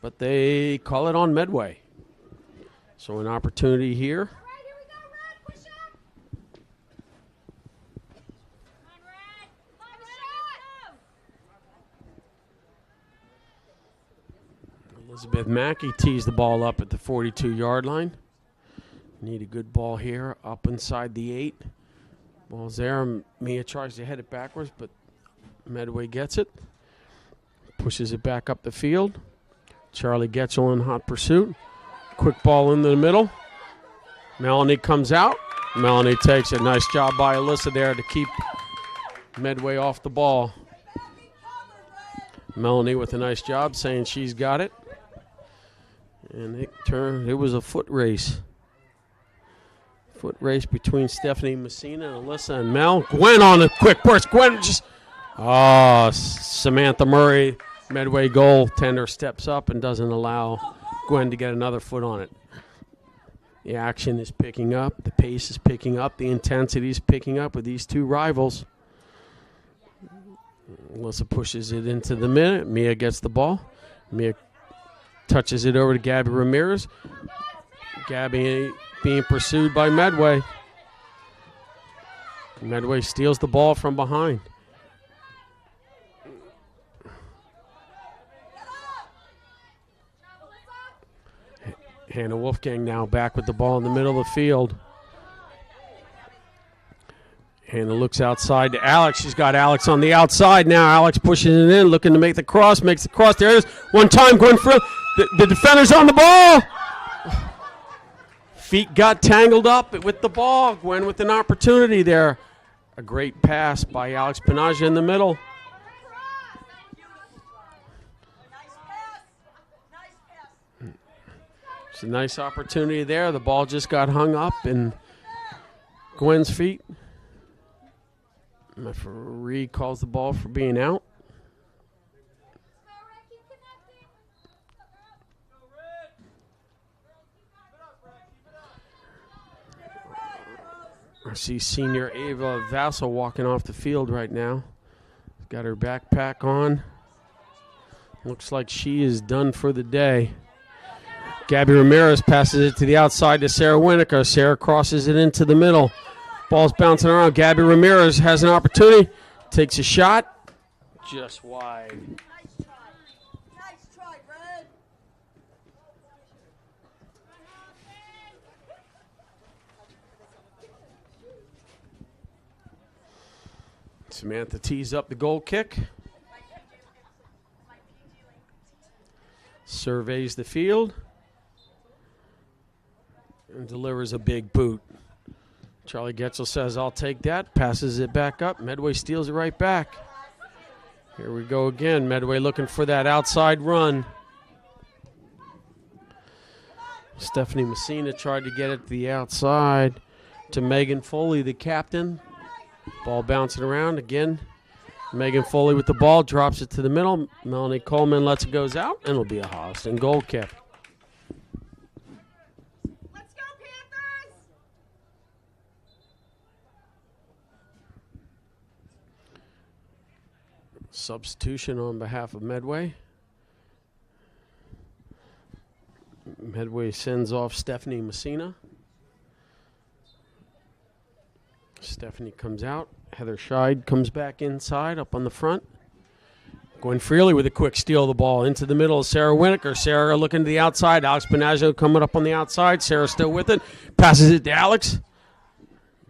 but they call it on Medway. So an opportunity here. Elizabeth Mackey tees the ball up at the 42-yard line. Need a good ball here, up inside the 8. Ball's there. Mia tries to head it backwards, but Medway gets it. Pushes it back up the field. Charlie Getchell in hot pursuit. Quick ball into the middle. Melanie comes out. Melanie takes it. Nice job by Alyssa there to keep Medway off the ball. Melanie with a nice job saying she's got it. And it was a foot race. Foot race between Stephanie Messina and Alyssa and Mel. Gwen on a quick burst. Gwen just... Samantha Murray, Medway goaltender, steps up and doesn't allow Gwen to get another foot on it. The action is picking up. The pace is picking up. The intensity is picking up with these two rivals. Alyssa pushes it into the minute. Mia gets the ball. Mia touches it over to Gabby Ramirez. Gabby being pursued by Medway. Medway steals the ball from behind. Hannah Wolfgang now back with the ball in the middle of the field. Hannah looks outside to Alex. She's got Alex on the outside now. Alex pushing it in, looking to make the cross. Makes the cross. There it is. One time, Gwen Frill. The defender's on the ball. Feet got tangled up with the ball. Gwen with an opportunity there. A great pass by Alex Panaggio in the middle. It's a nice opportunity there. The ball just got hung up in Gwen's feet. Referee calls the ball for being out. I see senior Ava Vassal walking off the field right now. Got her backpack on. Looks like she is done for the day. Gabby Ramirez passes it to the outside to Sarah Winokur. Sarah crosses it into the middle. Ball's bouncing around. Gabby Ramirez has an opportunity. Takes a shot. Just wide. Nice try, Red. Samantha tees up the goal kick. Surveys the field. And delivers a big boot. Charlie Getchell says, I'll take that. Passes it back up. Medway steals it right back. Here we go again. Medway looking for that outside run. Stephanie Messina tried to get it to the outside to Megan Foley, the captain. Ball bouncing around again. Megan Foley with the ball, drops it to the middle. Melanie Coleman lets it goes out, and it'll be a Holliston goal kick. Let's go, Panthers! Substitution on behalf of Medway. Medway sends off Stephanie Messina. Stephanie comes out. Heather Scheid comes back inside, up on the front. Gwen Freely with a quick steal of the ball into the middle of Sarah Winokur. Sarah looking to the outside. Alex Panaggio coming up on the outside. Sarah still with it. Passes it to Alex.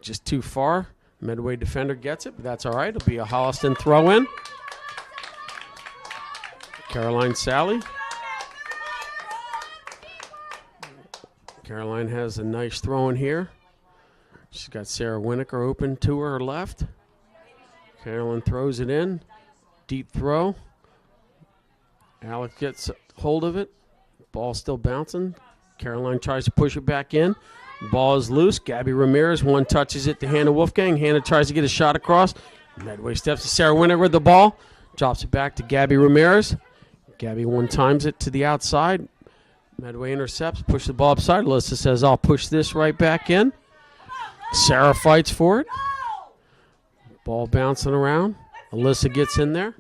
Just too far. Medway defender gets it, but that's all right. It'll be a Holliston throw-in. Caroline Sally. Caroline has a nice throw in here. She's got Sarah Winokur open to her left. Caroline throws it in. Deep throw. Alex gets hold of it. Ball still bouncing. Caroline tries to push it back in. Ball is loose. Gabby Ramirez, one touches it to Hannah Wolfgang. Hannah tries to get a shot across. Medway steps to Sarah Winokur with the ball. Drops it back to Gabby Ramirez. Gabby one times it to the outside. Medway intercepts, push the ball upside. Alyssa says, I'll push this right back in. Sarah fights for it. Ball bouncing around. Alyssa gets in there.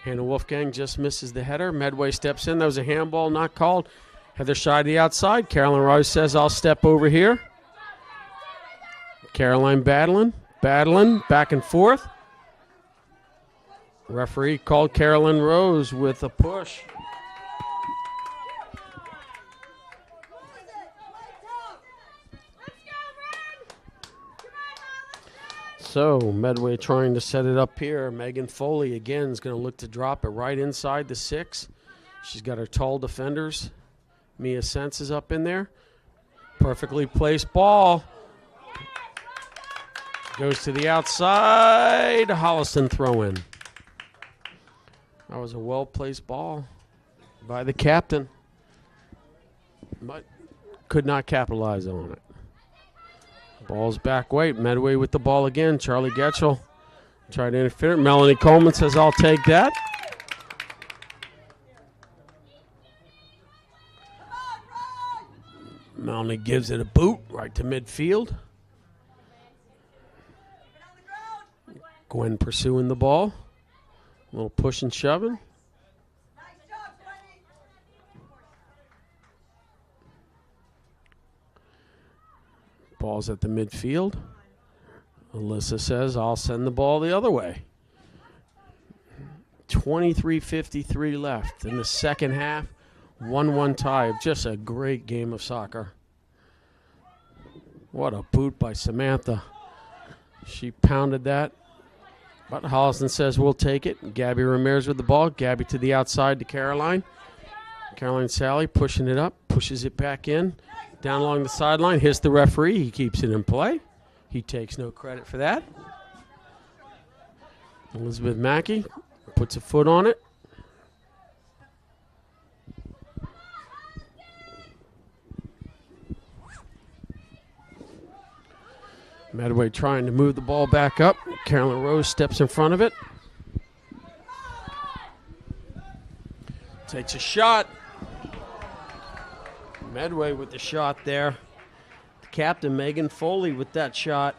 Hannah Wolfgang just misses the header. Medway steps in. That was a handball, not called. Heather Scheid to the outside. Caroline Rice says, I'll step over here. Caroline battling, back and forth. Referee called Carolyn Rose with a push. So Medway trying to set it up here. Megan Foley again is going to look to drop it right inside the 6. She's got her tall defenders. Mia Sense is up in there. Perfectly placed ball. Goes to the outside. Holliston throw-in. That was a well-placed ball by the captain, but could not capitalize on it. Ball's back weight. Medway with the ball again. Charlie Getchell tried to interfere. Melanie Coleman says, I'll take that. Melanie gives it a boot right to midfield. Gwen pursuing the ball. A little push and shoving. Ball's at the midfield. Alyssa says, I'll send the ball the other way. 23:53 left in the second half. 1-1 tie. Just a great game of soccer. What a boot by Samantha. She pounded that. But Holliston says, we'll take it. Gabby Ramirez with the ball. Gabby to the outside to Caroline. Caroline Sally pushing it up. Pushes it back in. Down along the sideline, hits the referee. He keeps it in play. He takes no credit for that. Elizabeth Mackey puts a foot on it. Medway trying to move the ball back up. Carolyn Rose steps in front of it. Takes a shot. Medway with the shot there. The captain, Megan Foley, with that shot.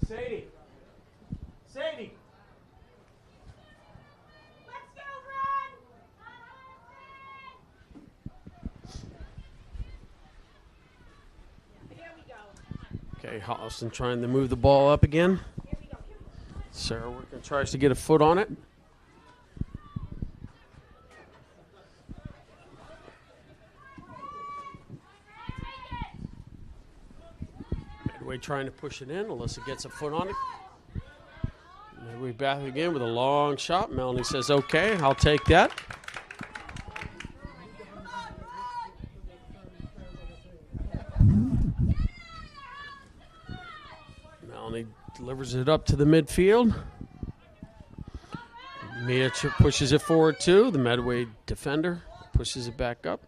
Sadie. Sadie. Let's go, Red! Here we go. Okay, Holliston trying to move the ball up again. Here we go. Sarah Wickham tries to get a foot on it. Medway trying to push it in. Alyssa gets a foot on it. Medway back again with a long shot. Melanie says, okay, I'll take that. Delivers it up to the midfield. Mia pushes it forward too. The Medway defender pushes it back up.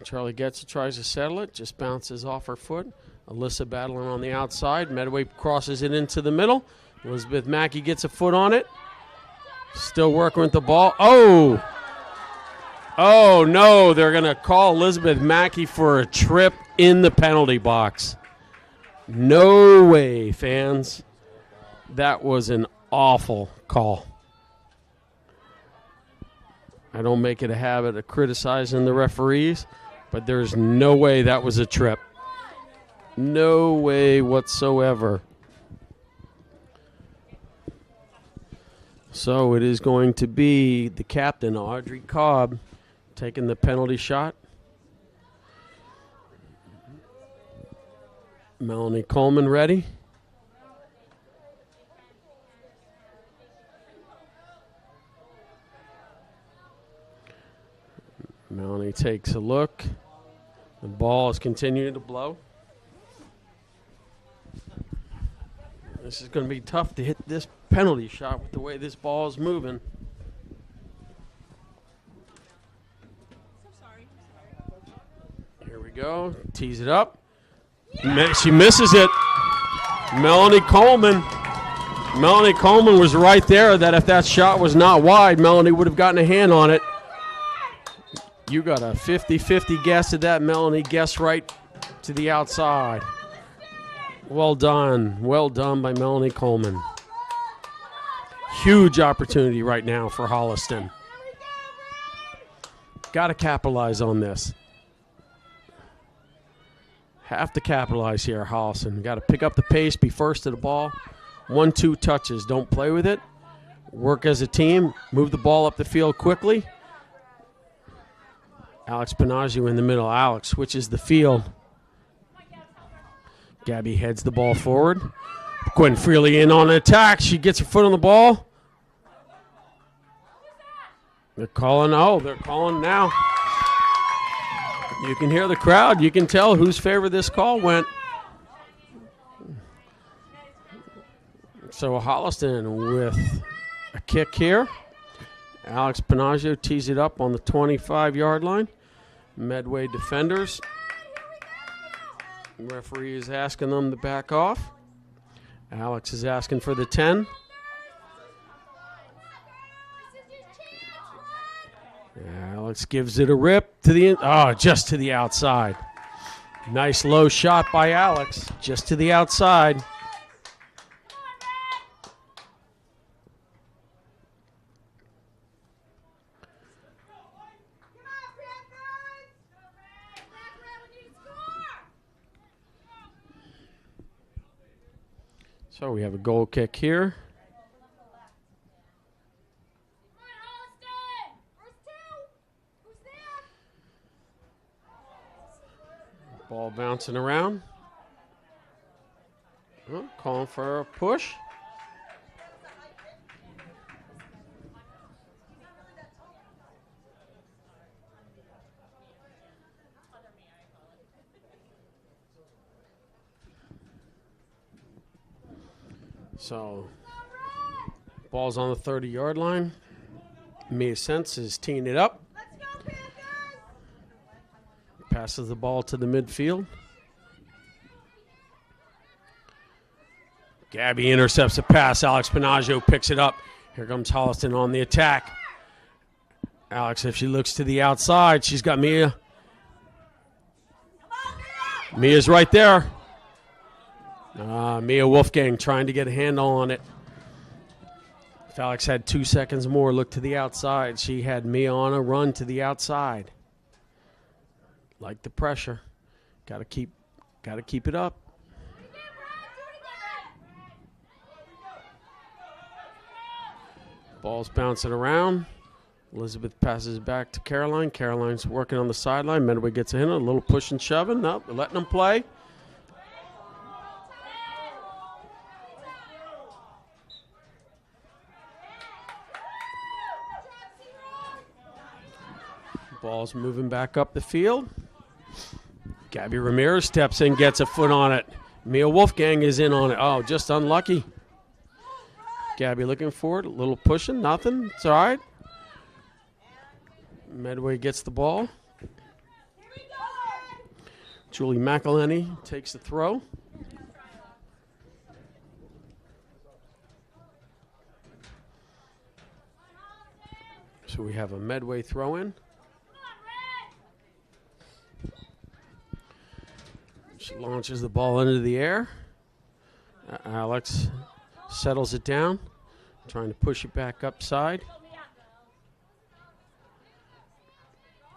Charlie gets it, tries to settle it, just bounces off her foot. Alyssa battling on the outside. Medway crosses it into the middle. Elizabeth Mackey gets a foot on it. Still working with the ball. Oh! Oh, no, they're going to call Elizabeth Mackey for a trip in the penalty box. No way, fans. That was an awful call. I don't make it a habit of criticizing the referees, but there's no way that was a trip. No way whatsoever. So it is going to be the captain, Audrey Cobb, taking the penalty shot. Melanie Coleman ready. Melanie takes a look. The ball is continuing to blow. This is going to be tough to hit this penalty shot with the way this ball is moving. Here we go. Tees it up. She misses it. Melanie Coleman. Melanie Coleman was right there that if that shot was not wide, Melanie would have gotten a hand on it. You got a 50-50 guess at that, Melanie. Guess right to the outside. Well done. Well done by Melanie Coleman. Huge opportunity right now for Holliston. Got to capitalize on this. Have to capitalize here, Holliston. Got to pick up the pace, be first to the ball. 1-2 touches. Don't play with it. Work as a team. Move the ball up the field quickly. Alex Panaggio in the middle. Alex switches the field. Gabby heads the ball forward. Gwen Freely in on an attack. She gets her foot on the ball. They're calling. Oh, they're calling now. You can hear the crowd. You can tell whose favor this call went. So Holliston with a kick here. Alex Panaggio tees it up on the 25-yard line. Medway defenders. The referee is asking them to back off. Alex is asking for the 10. Alex gives it a rip to the just to the outside. Nice low shot by Alex, just to the outside. So we have a goal kick here. Ball bouncing around. Oh, calling for a push. So, ball's on the 30-yard line. Mia Sense is teeing it up. Passes the ball to the midfield. Gabby intercepts a pass. Alex Panaggio picks it up. Here comes Holliston on the attack. Alex, if she looks to the outside, she's got Mia. Mia's right there. Mia Wolfgang trying to get a handle on it. If Alex had 2 seconds more, look to the outside. She had Mia on a run to the outside. Like the pressure. Gotta keep it up. Ball's bouncing around. Elizabeth passes back to Caroline. Caroline's working on the sideline. Medway gets a hit, a little push and shoving. No, they're letting them play. Ball's moving back up the field. Gabby Ramirez steps in, gets a foot on it. Mia Wolfgang is in on it. Oh, just unlucky. Gabby looking for it. A little pushing. Nothing. It's all right. Medway gets the ball. Julie McElhenney takes the throw. So we have a Medway throw in. She launches the ball into the air. Alex settles it down, trying to push it back upside.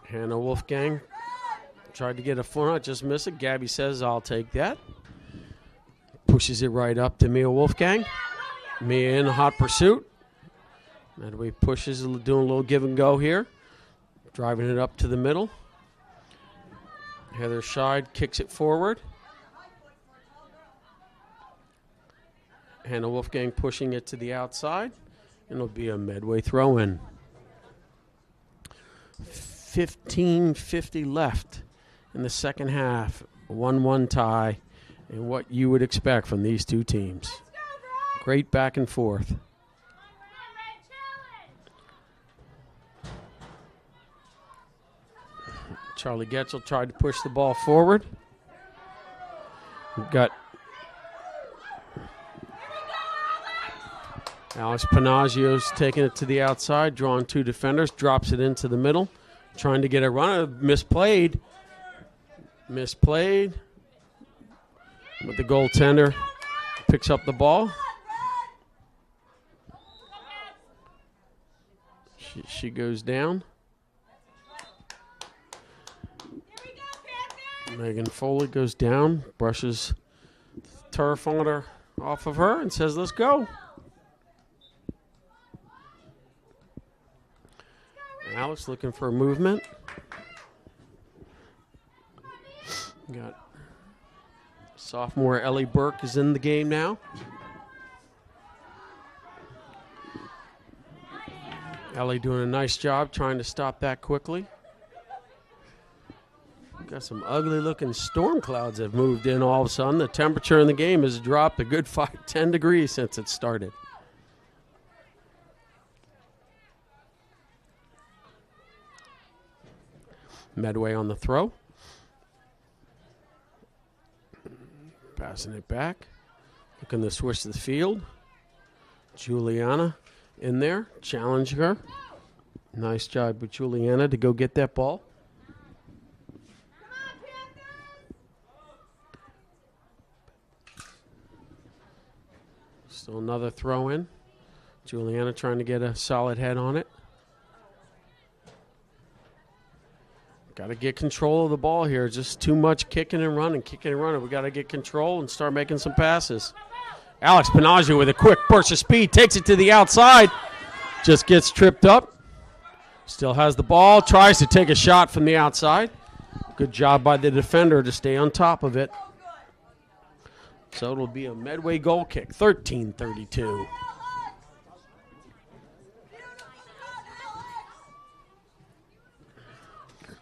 Hannah Wolfgang tried to get a foot on it, just missed it. Gabby says, I'll take that. Pushes it right up to Mia Wolfgang. Mia in hot pursuit. Medway pushes, doing a little give and go here. Driving it up to the middle. Heather Scheid kicks it forward. Hannah Wolfgang pushing it to the outside. And it'll be a Medway throw-in. 15:50 left in the second half. 1-1 tie. And what you would expect from these two teams. Great back and forth. Charlie Getchell tried to push the ball forward. We've got Alex Panaggio's taking it to the outside, drawing two defenders, drops it into the middle, trying to get a runner. Misplayed. But the goaltender picks up the ball. She goes down. Megan Foley goes down, brushes turf on her, off of her, and says, let's go. Alex looking for a movement. Got sophomore Ellie Burke is in the game now. Ellie doing a nice job trying to stop that quickly. Got some ugly-looking storm clouds have moved in all of a sudden. The temperature in the game has dropped a good 10 degrees since it started. Medway on the throw. Passing it back. Looking to switch the field. Juliana in there, challenging her. Nice job with Juliana to go get that ball. Still another throw in. Juliana trying to get a solid head on it. Got to get control of the ball here. Just too much kicking and running. We got to get control and start making some passes. Alex Panaggio with a quick burst of speed. Takes it to the outside. Just gets tripped up. Still has the ball. Tries to take a shot from the outside. Good job by the defender to stay on top of it. So it'll be a Medway goal kick, 13-32.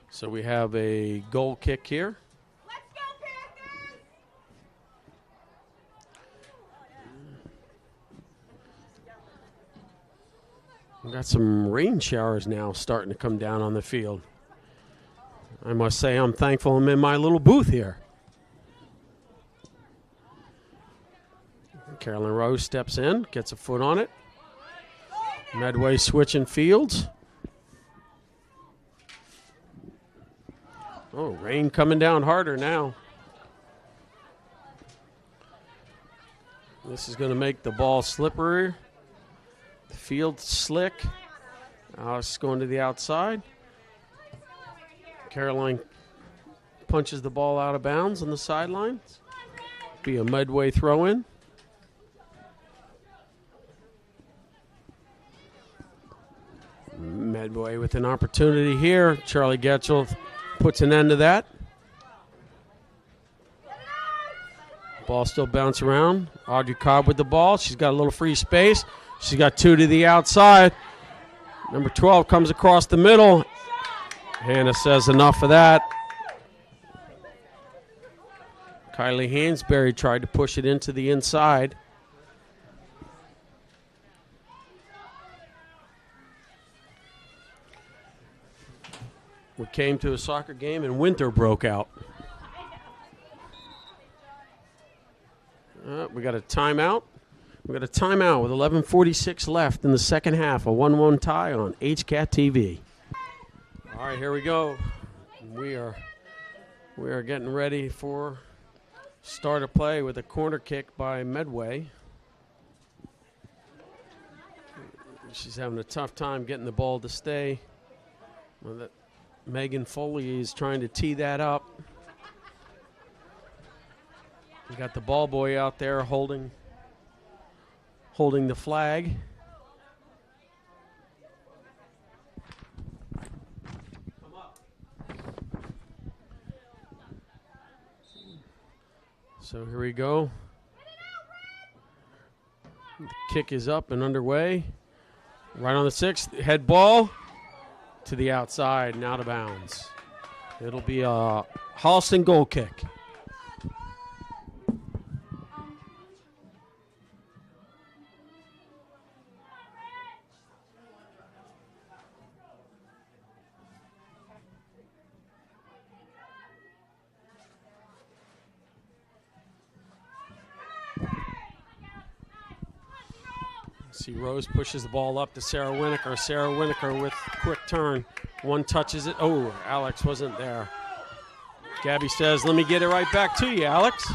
So we have a goal kick here. Let's go, Panthers! We've got some rain showers now starting to come down on the field. I must say I'm thankful I'm in my little booth here. Carolyn Rose steps in, gets a foot on it. Medway switching fields. Oh, rain coming down harder now. This is going to make the ball slippery. The field slick. It's going to the outside. Caroline punches the ball out of bounds on the sidelines. Be a Medway throw-in. Medway with an opportunity here. Charlie Getchell puts an end to that. Ball still bouncing around. Audrey Cobb with the ball. She's got a little free space. She's got two to the outside. Number 12 comes across the middle. Hannah says enough of that. Kylie Hansberry tried to push it into the inside. We came to a soccer game and winter broke out. We got a timeout. We got a timeout with 11:46 left in the second half. A 1-1 tie on HCAT TV. All right, here we go. We are getting ready for start of play with a corner kick by Medway. She's having a tough time getting the ball to stay. Megan Foley is trying to tee that up. We got the ball boy out there holding the flag. So here we go. The kick is up and underway. Right on the 6th, head ball to the outside and out of bounds. It'll be a Holliston goal kick. See Rose pushes the ball up to Sarah Winokur. Sarah Winokur with quick turn. One touches it. Oh, Alex wasn't there. Gabby says, let me get it right back to you, Alex.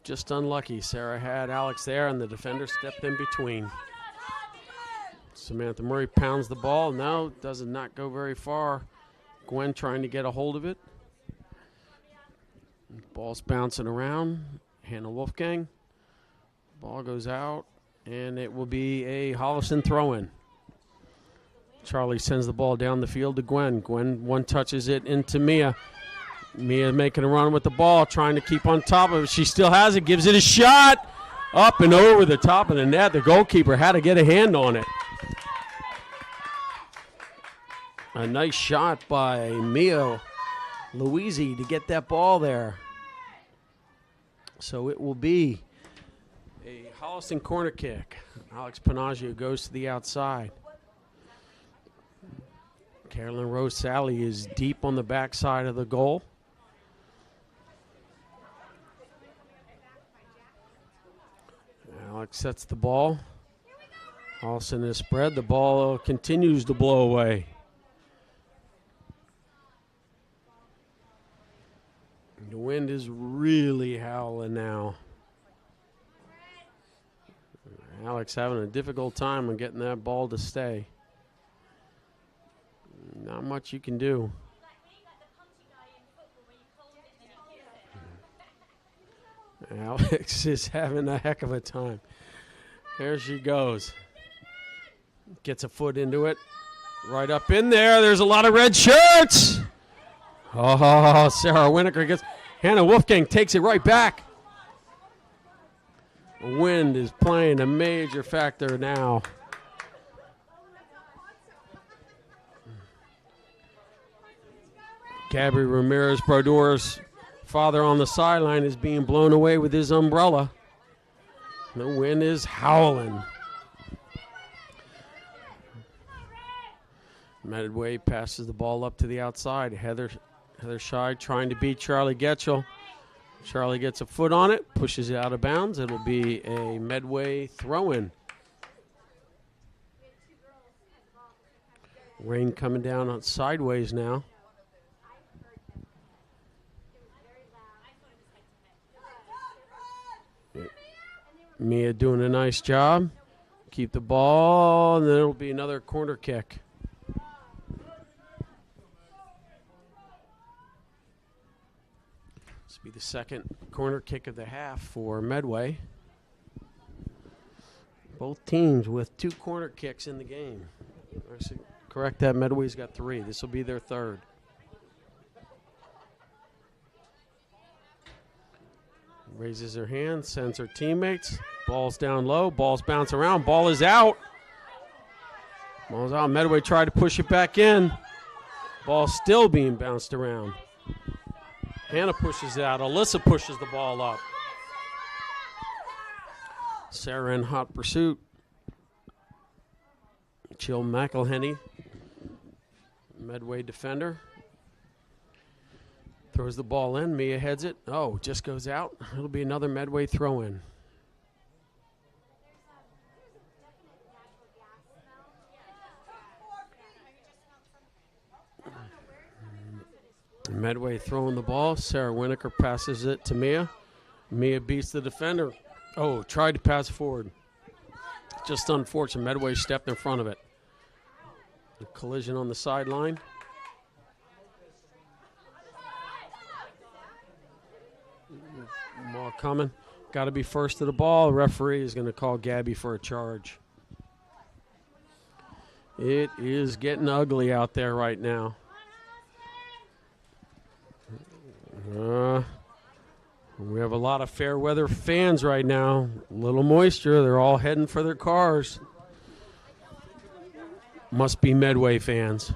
Just unlucky. Sarah had Alex there, and the defender stepped in between. Samantha Murray pounds the ball. No, does not go very far. Gwen trying to get a hold of it. Ball's bouncing around. Hannah Wolfgang. Ball goes out, and it will be a Holliston throw-in. Charlie sends the ball down the field to Gwen. Gwen one touches it into Mia. Mia making a run with the ball, trying to keep on top of it. She still has it, gives it a shot. Up and over the top of the net. The goalkeeper had to get a hand on it. A nice shot by Mia Louisi to get that ball there. So it will be a Holliston corner kick. Alex Panaggio goes to the outside. Carolyn Rose Sally is deep on the backside of the goal. Alex sets the ball. Holliston is spread. The ball continues to blow away. The wind is really howling now. Alex having a difficult time on getting that ball to stay. Not much you can do. Alex is having a heck of a time. There she goes. Gets a foot into it. Right up in there. There's a lot of red shirts. Oh, Sarah Winokur gets. Hannah Wolfgang takes it right back. The wind is playing a major factor now. Gabby Ramirez Brodor's father on the sideline is being blown away with his umbrella. The wind is howling. Medway passes the ball up to the outside. Heather Scheid trying to beat Charlie Getchell. Charlie gets a foot on it, pushes it out of bounds. It'll be a Medway throw-in. Rain coming down on sideways now. Mia doing a nice job. Keep the ball, and then it'll be another corner kick. This will be the second corner kick of the half for Medway. Both teams with 2 corner kicks in the game. Correct that, Medway's got 3. This will be their third. Raises her hand, sends her teammates. Ball's down low, ball's bounce around, ball is out. Ball's out, Medway tried to push it back in. Ball still being bounced around. Hannah pushes it out. Alyssa pushes the ball up. Sarah in hot pursuit. Jill McElhenney, Medway defender. Throws the ball in. Mia heads it. Oh, just goes out. It'll be another Medway throw-in. Medway throwing the ball. Sarah Winokur passes it to Mia. Mia beats the defender. Oh, tried to pass forward. Just unfortunate. Medway stepped in front of it. A collision on the sideline. Ball coming. Got to be first to the ball. The referee is going to call Gabby for a charge. It is getting ugly out there right now. We have a lot of fair weather fans right now. A little moisture. They're all heading for their cars. Must be Medway fans.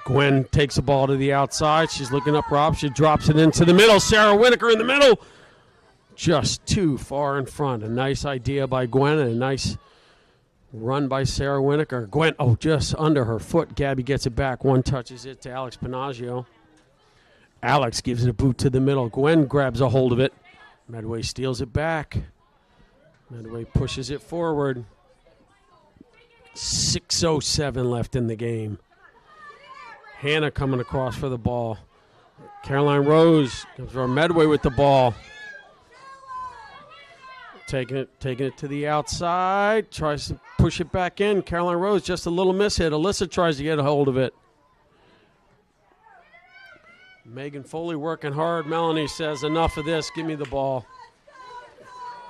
Gwen takes the ball to the outside. She's looking up Rob. She drops it into the middle. Sarah Winokur in the middle. Just too far in front. A nice idea by Gwen and a nice run by Sarah Winokur. Gwen, oh, just under her foot. Gabby gets it back. One touches it to Alex Panaggio. Alex gives it a boot to the middle. Gwen grabs a hold of it. Medway steals it back. Medway pushes it forward. 6:07 left in the game. Hannah coming across for the ball. Caroline Rose comes from Medway with the ball. Taking it to the outside. Tries to push it back in. Caroline Rose just a little miss hit. Alyssa tries to get a hold of it. Megan Foley working hard. Melanie says, enough of this. Give me the ball.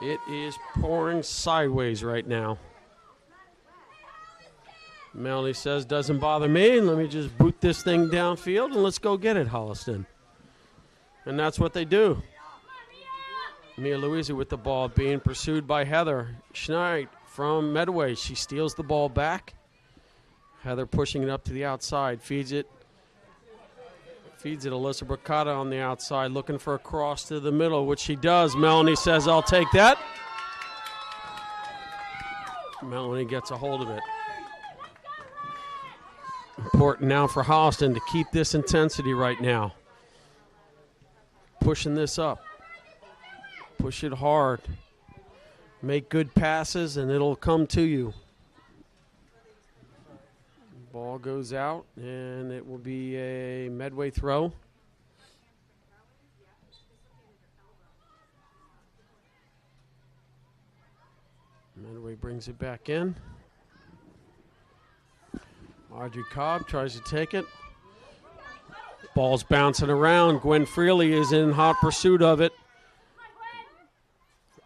It is pouring sideways right now. Melanie says, doesn't bother me. Let me just boot this thing downfield and let's go get it, Holliston. And that's what they do. Mia Louisa with the ball being pursued by Heather Schneid from Medway. She steals the ball back. Heather pushing it up to the outside. Feeds it. Alyssa Bracata on the outside, looking for a cross to the middle, which she does. Melanie says, I'll take that. Melanie gets a hold of it. Important now for Holliston to keep this intensity right now. Pushing this up. Push it hard. Make good passes, and it'll come to you. Ball goes out, and it will be a Medway throw. Medway brings it back in. Audrey Cobb tries to take it. Ball's bouncing around. Gwen Freely is in hot pursuit of it.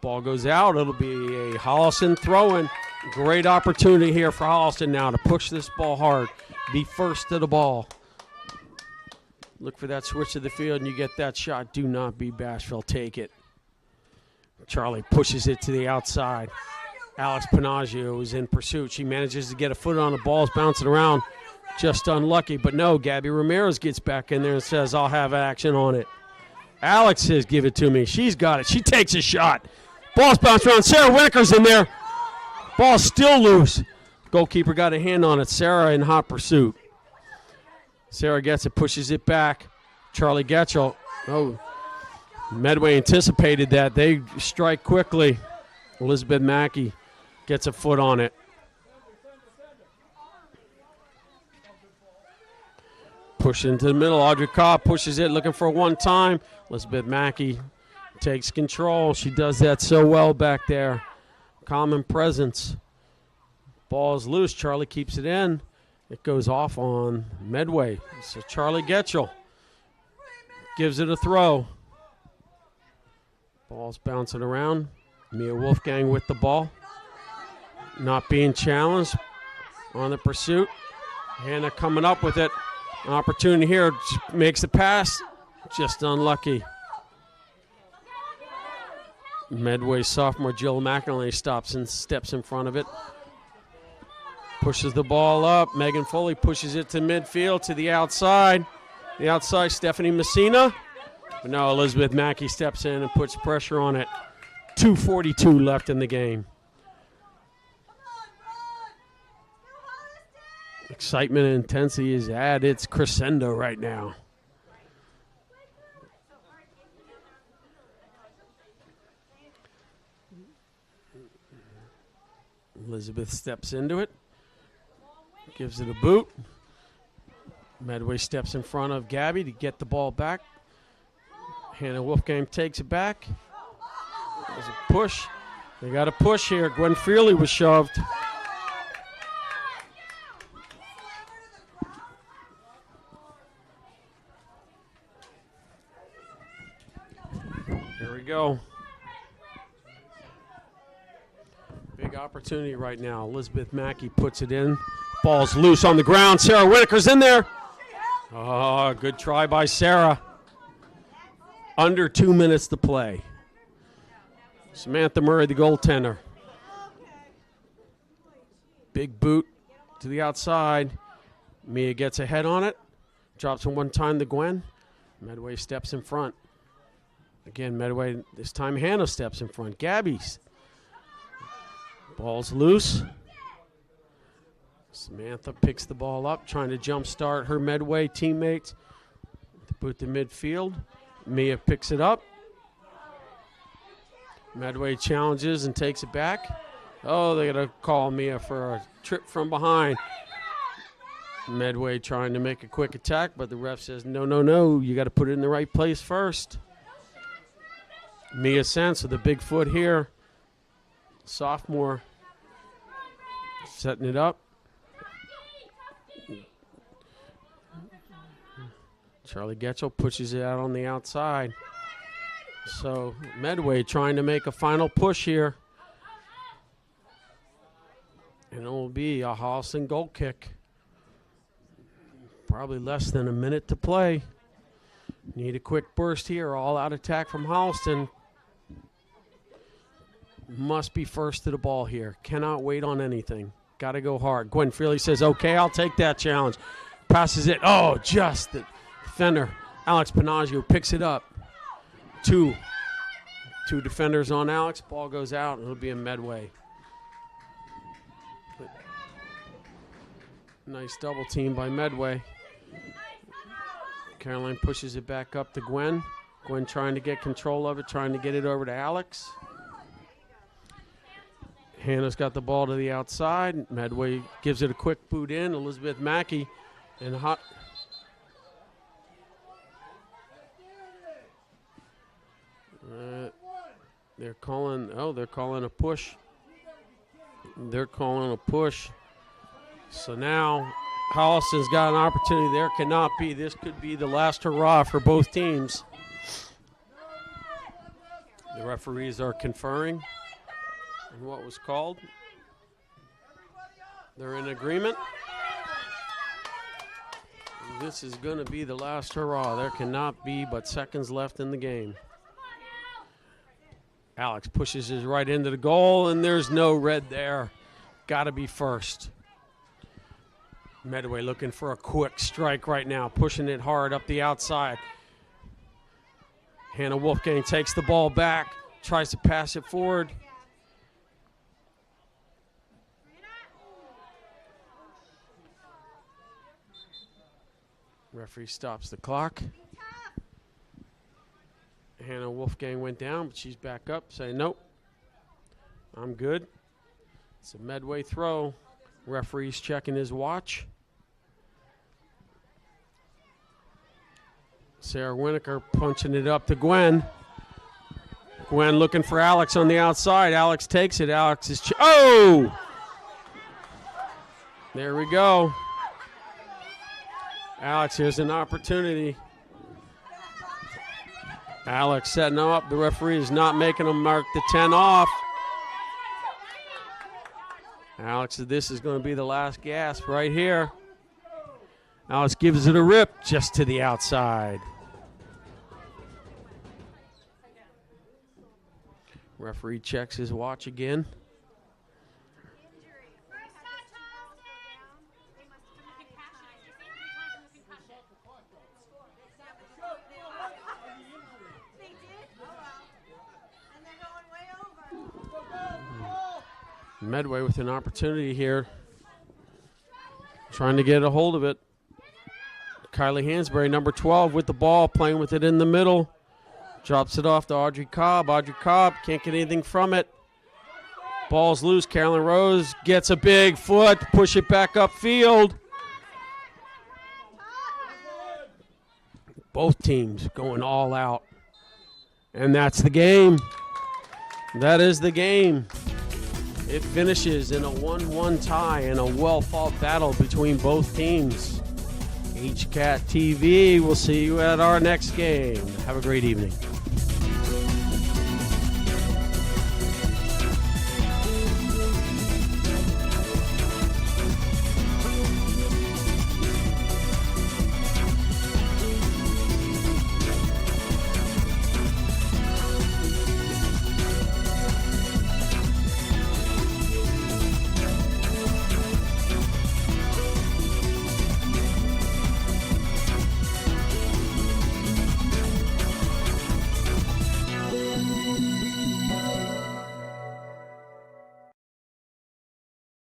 Ball goes out. It'll be a Holliston throw-in. Great opportunity here for Holliston now to push this ball hard. Be first to the ball. Look for that switch to the field, and you get that shot. Do not be bashful. Take it. Charlie pushes it to the outside. Alex Panaggio is in pursuit. She manages to get a foot on the ball. It's bouncing around. Just unlucky. But no, Gabby Ramirez gets back in there and says, I'll have action on it. Alex says, give it to me. She's got it. She takes a shot. Ball's bounced around. Sarah Winokur's in there. Ball's still loose. Goalkeeper got a hand on it. Sarah in hot pursuit. Sarah gets it, pushes it back. Charlie Getchell. Oh, Medway anticipated that. They strike quickly. Elizabeth Mackey gets a foot on it. Push into the middle. Audrey Cobb pushes it, looking for a one-time. Elizabeth Mackey takes control. She does that so well back there. Common presence. Ball's loose. Charlie keeps it in. It goes off on Medway. So Charlie Getchell gives it a throw. Ball's bouncing around. Mia Wolfgang with the ball. Not being challenged on the pursuit. Hannah coming up with it. An opportunity here. Makes the pass. Just unlucky. Medway sophomore Jill McElhenney stops and steps in front of it. Pushes the ball up. Megan Foley pushes it to midfield to the outside. The outside, Stephanie Messina. But now Elizabeth Mackey steps in and puts pressure on it. 2:42 left in the game. Excitement and intensity is at its crescendo right now. Elizabeth steps into it, gives it a boot. Medway steps in front of Gabby to get the ball back. Hannah Wolfgang takes it back. There's a push. They got a push here. Gwen Freely was shoved. Here we go. Big opportunity right now. Elizabeth Mackey puts it in. Ball's loose on the ground. Sarah Whitaker's in there. Oh, good try by Sarah. Under 2 minutes to play. Samantha Murray, the goaltender. Big boot to the outside. Mia gets a head on it. Drops it one time to Gwen. Medway steps in front. Again, Medway, this time Hannah steps in front. Gabby's. Ball's loose. Samantha picks the ball up, trying to jumpstart her Medway teammates. Boot to midfield. Mia picks it up. Medway challenges and takes it back. Oh, they're going to call Mia for a trip from behind. Medway trying to make a quick attack, but the ref says, no, you got to put it in the right place first. Mia Sense with a big foot here. Sophomore setting it up. Charlie Getchell pushes it out on the outside. So Medway trying to make a final push here. And it will be a Holliston goal kick. Probably less than a minute to play. Need a quick burst here. All out attack from Holliston. Must be first to the ball here. Cannot wait on anything. Got to go hard. Gwen Freely says, okay, I'll take that challenge. Passes it. Oh, just the defender. Alex Panaggio picks it up. Two defenders on Alex. Ball goes out. It'll be a Medway. Nice double team by Medway. Caroline pushes it back up to Gwen. Gwen trying to get control of it, trying to get it over to Alex. Hannah's got the ball to the outside. Medway gives it a quick boot in. Elizabeth Mackey and hot. They're calling a push. They're calling a push. So now Holliston's got an opportunity. There cannot be. This could be the last hurrah for both teams. The referees are conferring on what was called. They're in agreement. This is going to be the last hurrah. There cannot be but seconds left in the game. Alex pushes his right into the goal, and there's no red there. Got to be first. Medway looking for a quick strike right now, pushing it hard up the outside. Hannah Wolfgang takes the ball back, tries to pass it forward. Referee stops the clock. Hannah Wolfgang went down, but she's back up, saying, nope, I'm good. It's a Medway throw. Referee's checking his watch. Sarah Winokur punching it up to Gwen. Gwen looking for Alex on the outside. Alex takes it. Alex is... oh! There we go. Alex, here's an opportunity. Alex setting him up. The referee is not making him mark the 10 off. Alex, this is going to be the last gasp right here. Alex gives it a rip just to the outside. Referee checks his watch again. Medway with an opportunity here. Trying to get a hold of it. Kylie Hansberry, number 12, with the ball, playing with it in the middle. Drops it off to Audrey Cobb. Audrey Cobb can't get anything from it. Ball's loose. Carolyn Rose gets a big foot, push it back upfield. Both teams going all out. And that's the game. That is the game. It finishes in a 1-1 tie and a well-fought battle between both teams. HCAT TV, we'll see you at our next game. Have a great evening.